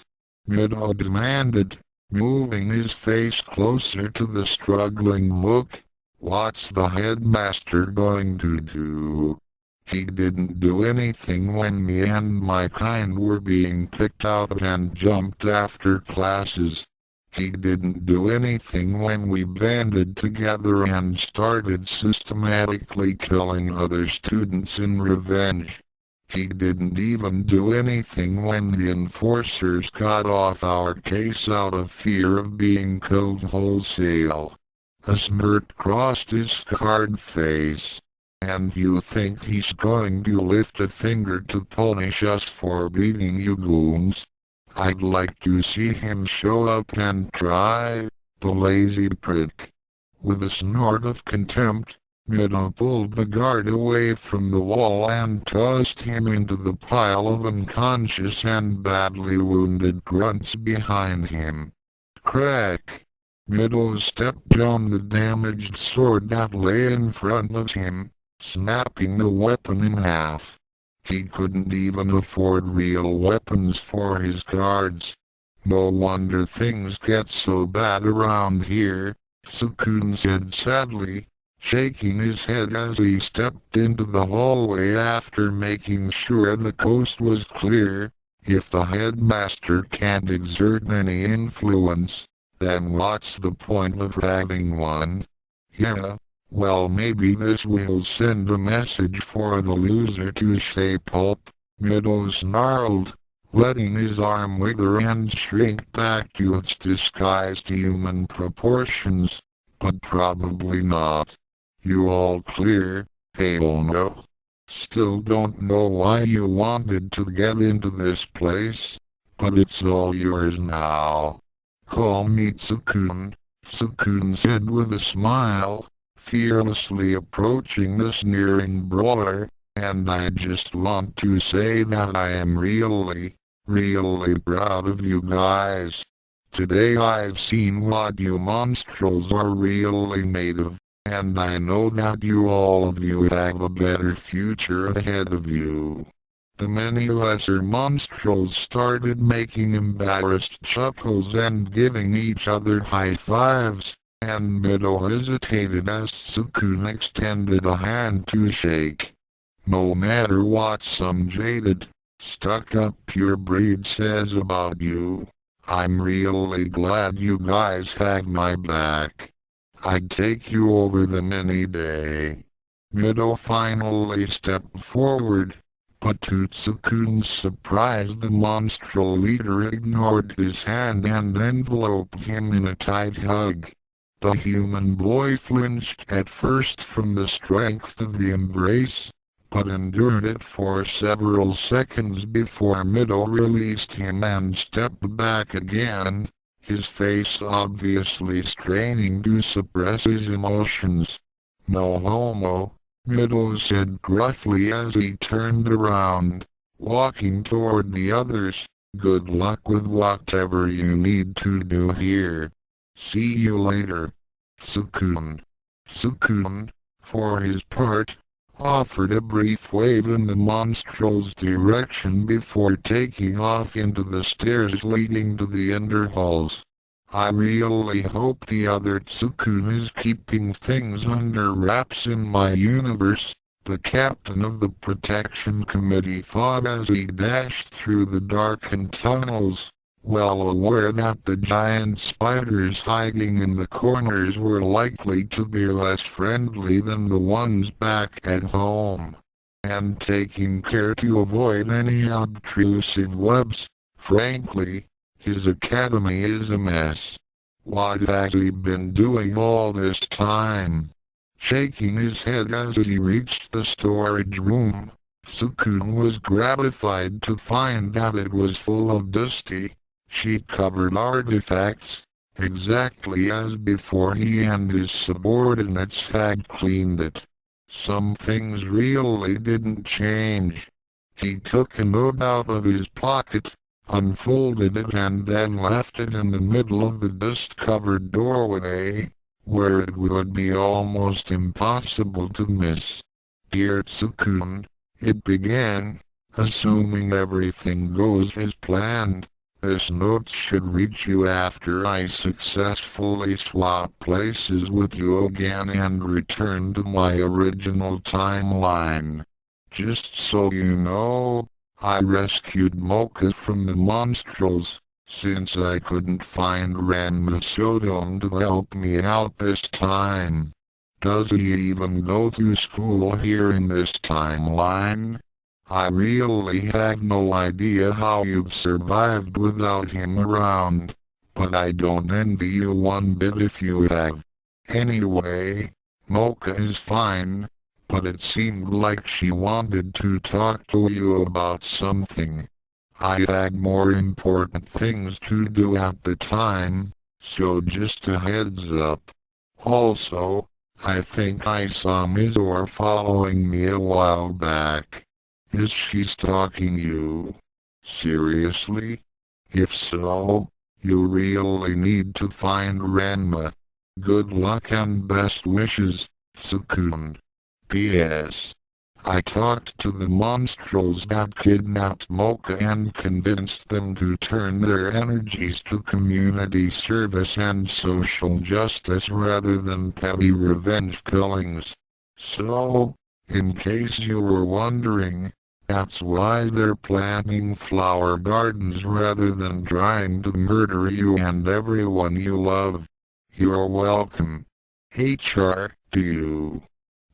Meadow demanded, moving his face closer to the struggling Mook. What's the headmaster going to do? He didn't do anything when me and my kind were being picked out and jumped after classes. He didn't do anything when we banded together and started systematically killing other students in revenge. He didn't even do anything when the enforcers got off our case out of fear of being killed wholesale. A smirk crossed his scarred face. And you think he's going to lift a finger to punish us for beating you goons? I'd like to see him show up and try, the lazy prick. With a snort of contempt, Meadow pulled the guard away from the wall and tossed him into the pile of unconscious and badly wounded grunts behind him. Crack! Meadow stepped on the damaged sword that lay in front of him, snapping the weapon in half. He couldn't even afford real weapons for his guards. No wonder things get so bad around here, Tsukune said sadly, shaking his head as he stepped into the hallway after making sure the coast was clear. If the headmaster can't exert any influence, then what's the point of having one? Yeah. Well, maybe this will send a message for the loser to shape up, Meadow snarled, letting his arm wither and shrink back to its disguised human proportions, but probably not. You all clear, hell no. Still don't know why you wanted to get into this place, but it's all yours now. Call me Tsukune, Tsukune said with a smile, fearlessly approaching the sneering brawler, and I just want to say that I am really proud of you guys. Today I've seen what you monstros are really made of, and I know that all of you have a better future ahead of you. The many lesser monstros started making embarrassed chuckles and giving each other high fives, and Meadow hesitated as Tsukune extended a hand to shake. No matter what some jaded, stuck-up purebred says about you, I'm really glad you guys had my back. I'd take you over them any day. Mido finally stepped forward, but to Tsukune's surprise the monstral leader ignored his hand and enveloped him in a tight hug. The human boy flinched at first from the strength of the embrace, but endured it for several seconds before Mido released him and stepped back again, his face obviously straining to suppress his emotions. "No homo," Mido said gruffly as he turned around, walking toward the others. "Good luck with whatever you need to do here. See you later, Tsukune." Tsukune, for his part, offered a brief wave in the monstrel's direction before taking off into the stairs leading to the inner halls. "I really hope the other Tsukune is keeping things under wraps in my universe," the captain of the protection committee thought as he dashed through the darkened tunnels, well aware that the giant spiders hiding in the corners were likely to be less friendly than the ones back at home, and taking care to avoid any obtrusive webs. Frankly, his academy is a mess. What has he been doing all this time? Shaking his head as he reached the storage room, Tsukune was gratified to find that it was full of dusty, sheet-covered artifacts, exactly as before he and his subordinates had cleaned it. Some things really didn't change. He took a note out of his pocket, unfolded it and then left it in the middle of the dust-covered doorway, where it would be almost impossible to miss. "Dear Tsukune," it began, "assuming everything goes as planned, this note should reach you after I successfully swap places with you again and return to my original timeline. Just so you know, I rescued Mocha from the monstrels, since I couldn't find Ranma to help me out this time. Does he even go to school here in this timeline? I really had no idea how you've survived without him around, but I don't envy you one bit if you have. Anyway, Mocha is fine, but it seemed like she wanted to talk to you about something. I had more important things to do at the time, so just a heads up. Also, I think I saw Mizor following me a while back. Is she stalking you? Seriously? If so, you really need to find Ranma. Good luck and best wishes, Tsukune. P.S. I talked to the monstrels that kidnapped Mocha and convinced them to turn their energies to community service and social justice rather than petty revenge killings. So, in case you were wondering, that's why they're planting flower gardens rather than trying to murder you and everyone you love. You're welcome. HR, do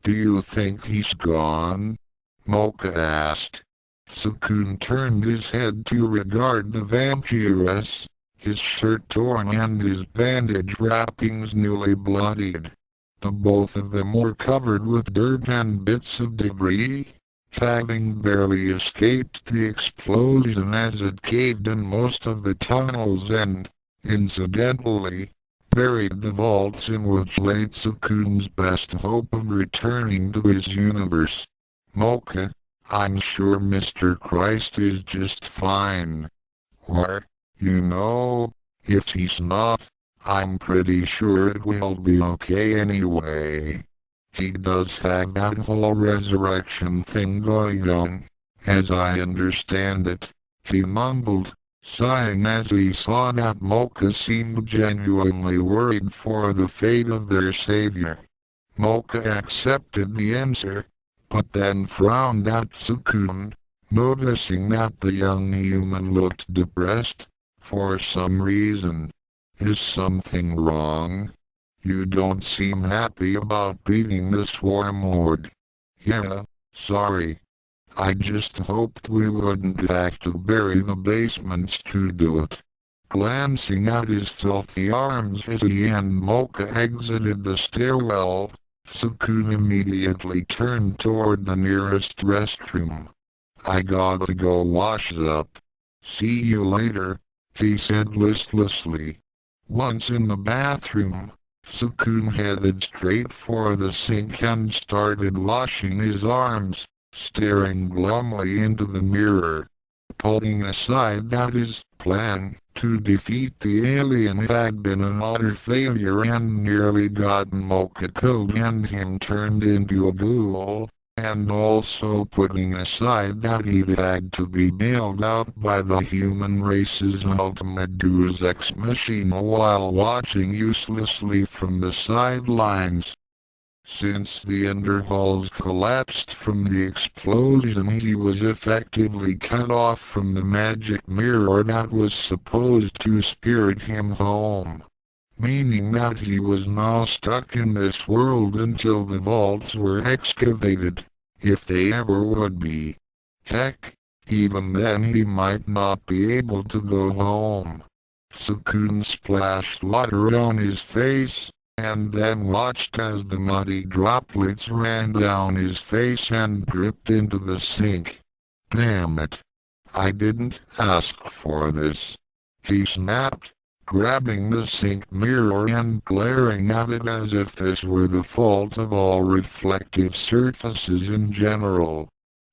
you think he's gone? Mocha asked. Tsukune turned his head to regard the vampiress, his shirt torn and his bandage wrappings newly bloodied. The both of them were covered with dirt and bits of debris, having barely escaped the explosion as it caved in most of the tunnels and, incidentally, buried the vaults in which lay Tsukune's best hope of returning to his universe. Mocha, I'm sure Mr. Christ is just fine. Or, if he's not, I'm pretty sure it will be okay anyway. He does have that whole resurrection thing going on, as I understand it, he mumbled, sighing as he saw that Mocha seemed genuinely worried for the fate of their savior. Mocha accepted the answer, but then frowned at Tsukune, noticing that the young human looked depressed, for some reason. Is something wrong? You don't seem happy about beating this warlord. Yeah, sorry. I just hoped we wouldn't have to bury the basements to do it. Glancing at his filthy arms as he and Mocha exited the stairwell, Tsukune immediately turned toward the nearest restroom. I gotta go wash up. See you later, he said listlessly. Once in the bathroom, Tsukune headed straight for the sink and started washing his arms, staring glumly into the mirror. Putting aside that his plan to defeat the alien had been an utter failure and nearly gotten Mocha killed and him turned into a ghoul, and also putting aside that he'd had to be bailed out by the human race's ultimate deus ex machina while watching uselessly from the sidelines. Since the underhalls collapsed from the explosion, he was effectively cut off from the magic mirror that was supposed to spirit him home, meaning that he was now stuck in this world until the vaults were excavated, if they ever would be. Heck, even then he might not be able to go home. Tsukune splashed water on his face, and then watched as the muddy droplets ran down his face and dripped into the sink. Damn it. I didn't ask for this, he snapped, grabbing the sink mirror and glaring at it as if this were the fault of all reflective surfaces in general.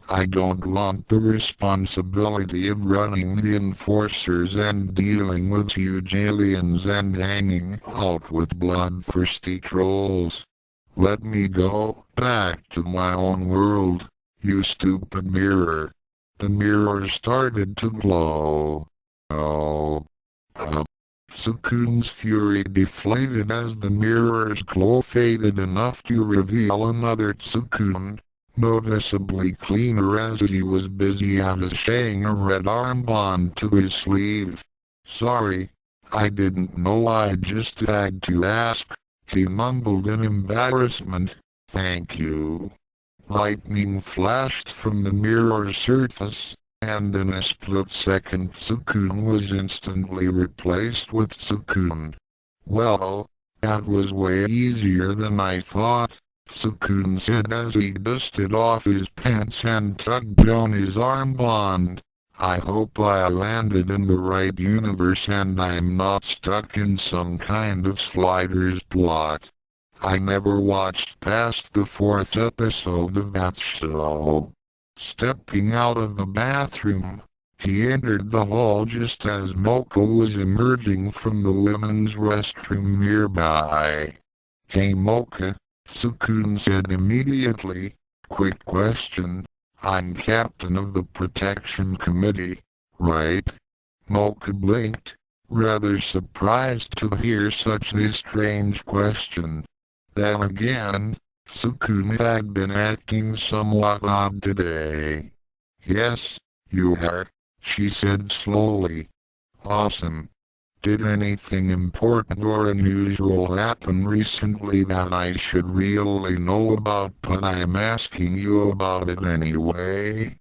I don't want the responsibility of running the enforcers and dealing with huge aliens and hanging out with bloodthirsty trolls. Let me go back to my own world, you stupid mirror. The mirror started to glow. Tsukune's fury deflated as the mirror's glow faded enough to reveal another Tsukune, noticeably cleaner as he was busy attaching a red armband to his sleeve. Sorry, I didn't know, I just had to ask, he mumbled in embarrassment. Thank you. Lightning flashed from the mirror's surface, and in a split second Tsukune was instantly replaced with Tsukune. Well, that was way easier than I thought, Tsukune said as he dusted off his pants and tugged on his armband. I hope I landed in the right universe and I'm not stuck in some kind of Sliders plot. I never watched past the 4th episode of that show. Stepping out of the bathroom, he entered the hall just as Mocha was emerging from the women's restroom nearby. Hey Mocha, Tsukune said immediately. Quick question. I'm captain of the protection committee, right? Mocha blinked, rather surprised to hear such a strange question. Then again, Tsukune had been acting somewhat odd today. Yes, you are, she said slowly. Awesome. Did anything important or unusual happen recently that I should really know about, but I'm asking you about it anyway?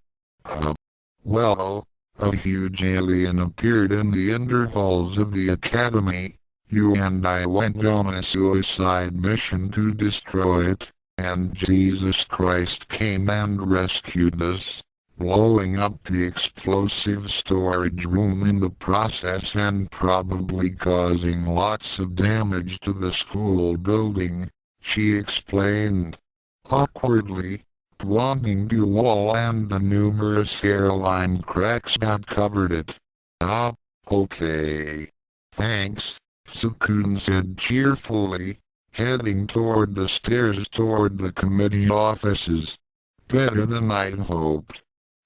Well, a huge alien appeared in the underhalls of the Academy. You and I went on a suicide mission to destroy it, and Jesus Christ came and rescued us, blowing up the explosive storage room in the process and probably causing lots of damage to the school building, she explained, awkwardly, pointing to the wall and the numerous hairline cracks that covered it. Ah, okay. Thanks, Tsukune said cheerfully, heading toward the stairs toward the committee offices. Better than I'd hoped.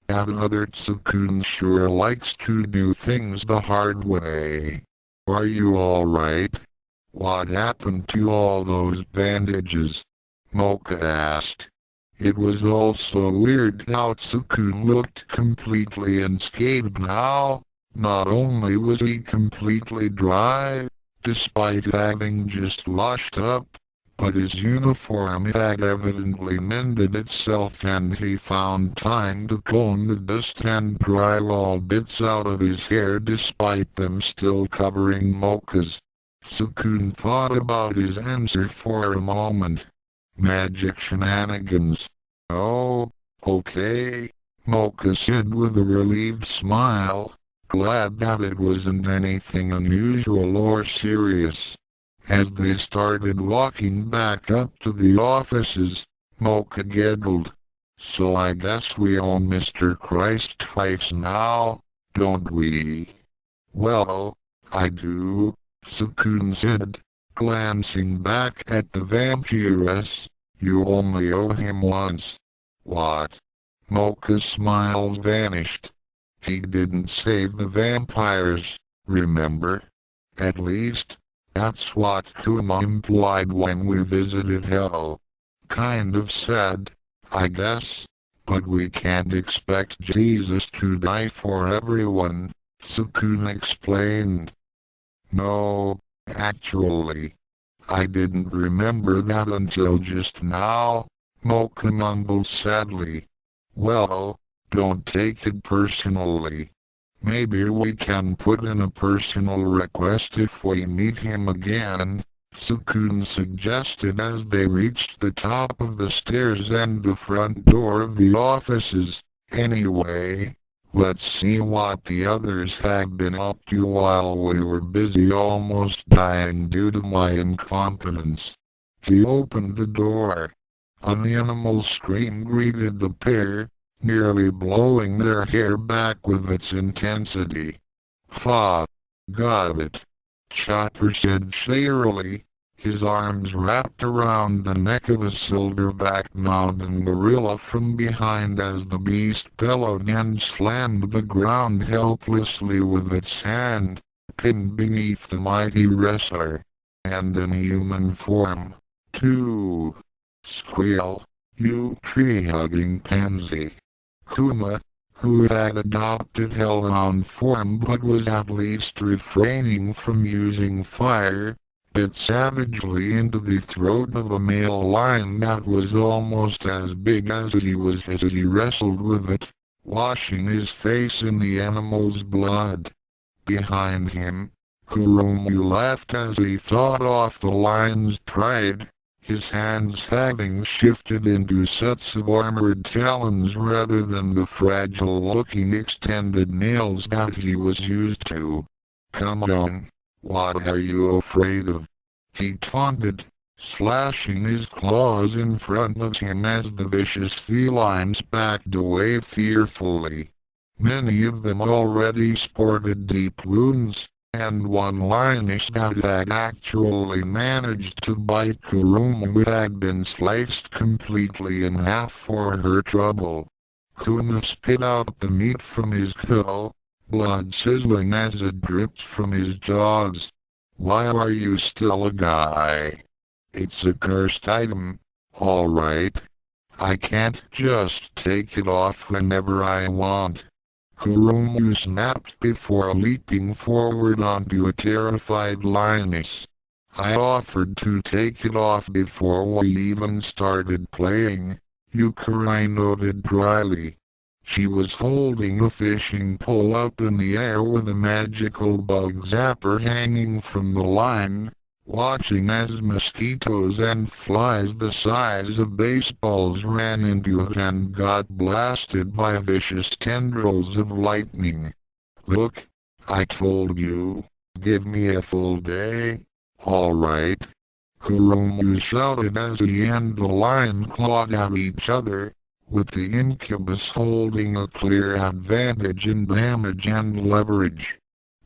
That other Tsukune sure likes to do things the hard way. Are you alright? What happened to all those bandages? Mocha asked. It was also weird how Tsukune looked completely unscathed now. Not only was he completely dry, despite having just washed up, but his uniform had evidently mended itself and he found time to comb the dust and drywall bits out of his hair despite them still covering Mocha's. Tsukune thought about his answer for a moment. Magic shenanigans. Oh, okay, Mocha said with a relieved smile, glad that it wasn't anything unusual or serious. As they started walking back up to the offices, Mocha giggled. So I guess we own Mr. Christ twice now, don't we? Well, I do, Tsukune said, glancing back at the vampiress. You only owe him once. What? Mocha's smile vanished. He didn't save the vampires, remember? At least, that's what Kuma implied when we visited Hell. Kind of sad, I guess, but we can't expect Jesus to die for everyone, Tsukune explained. No, actually, I didn't remember that until just now, Mocha mumbled sadly. Well, don't take it personally. Maybe we can put in a personal request if we meet him again, Tsukune suggested as they reached the top of the stairs and the front door of the offices. Anyway, let's see what the others had been up to while we were busy almost dying due to my incompetence. He opened the door. An animal scream greeted the pair, nearly blowing their hair back with its intensity. "Ha! Got it," Chopper said cheerily, his arms wrapped around the neck of a silverback mountain gorilla from behind as the beast bellowed and slammed the ground helplessly with its hand, pinned beneath the mighty wrestler. And in human form, too. Squeal, you tree-hugging pansy. Kuma, who had adopted hellhound form but was at least refraining from using fire, bit savagely into the throat of a male lion that was almost as big as he was as he wrestled with it, washing his face in the animal's blood. Behind him, Kuromu laughed as he fought off the lion's pride, his hands having shifted into sets of armored talons rather than the fragile-looking extended nails that he was used to. "Come on, what are you afraid of?" he taunted, slashing his claws in front of him as the vicious felines backed away fearfully. Many of them already sported deep wounds, and one lioness that had actually managed to bite Kurumu had been sliced completely in half for her trouble. Kuma spit out the meat from his kill, blood sizzling as it dripped from his jaws. "Why are you still a guy? It's a cursed item, alright. I can't just take it off whenever I want." Kuromu snapped before leaping forward onto a terrified lioness. "I offered to take it off before we even started playing," Youkai noted dryly. She was holding a fishing pole up in the air with a magical bug zapper hanging from the line, watching as mosquitoes and flies the size of baseballs ran into it and got blasted by vicious tendrils of lightning. "Look, I told you, give me a full day, alright," Kuromu shouted as he and the lion clawed at each other, with the incubus holding a clear advantage in damage and leverage.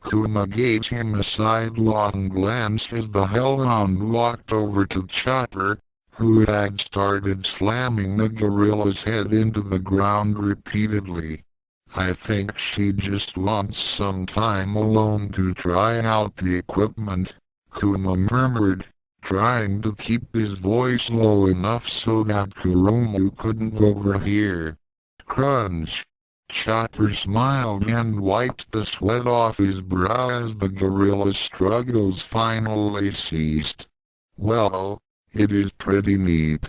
Kuma gave him a sidelong glance as the hellhound walked over to Chopper, who had started slamming the gorilla's head into the ground repeatedly. "I think she just wants some time alone to try out the equipment," Kuma murmured, trying to keep his voice low enough so that Kurumu couldn't overhear. Crunch. Chopper smiled and wiped the sweat off his brow as the gorilla's struggles finally ceased. Well, it is pretty neat.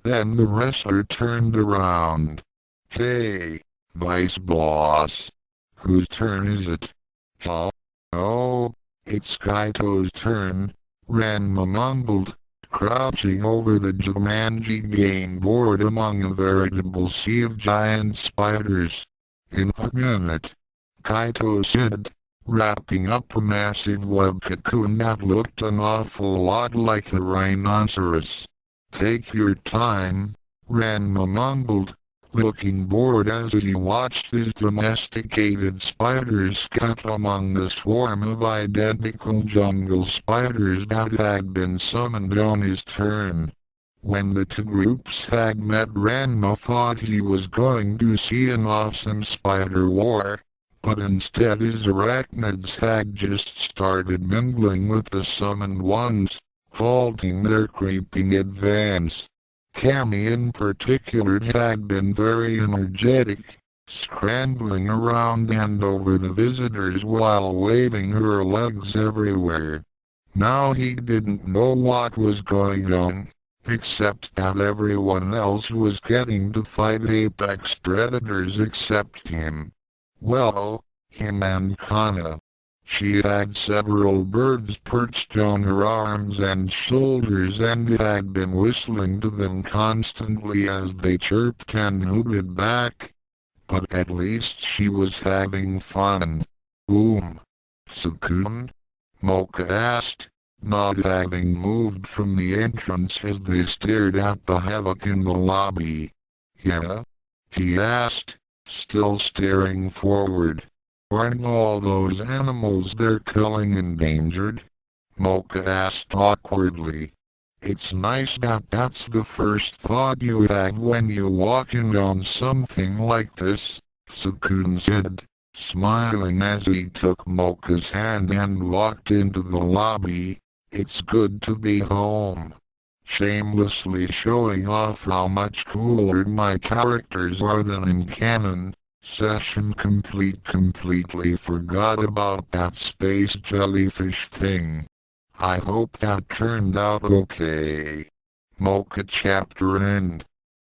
Then the wrestler turned around. Hey, Vice Boss. Whose turn is it? Huh? Oh, it's Kaito's turn, Ranma mumbled, crouching over the Jumanji game board among a veritable sea of giant spiders. In a minute, Kaito said, wrapping up a massive web cocoon that looked an awful lot like a rhinoceros. Take your time, Ranma mumbled, looking bored as he watched his domesticated spiders scatter among the swarm of identical jungle spiders that had been summoned on his turn. When the two groups had met, Ranma thought he was going to see an awesome spider war, but instead his arachnids had just started mingling with the summoned ones, halting their creeping advance. Cammy in particular had been very energetic, scrambling around and over the visitors while waving her legs everywhere. Now he didn't know what was going on, except that everyone else was getting to fight apex predators except him. Well, him and Kana. She had several birds perched on her arms and shoulders and had been whistling to them constantly as they chirped and hooted back. But at least she was having fun. Tsukune? Mocha asked, not having moved from the entrance as they stared at the havoc in the lobby. Yeah? He asked, still staring forward. Aren't all those animals they're killing endangered? Mocha asked awkwardly. It's nice that that's the first thought you have when you walk in on something like this, Tsukune said, smiling as he took Mocha's hand and walked into the lobby. It's good to be home. Shamelessly showing off how much cooler my characters are than in canon. Session complete. Completely forgot about that space jellyfish thing. I hope that turned out okay. Mocha chapter end.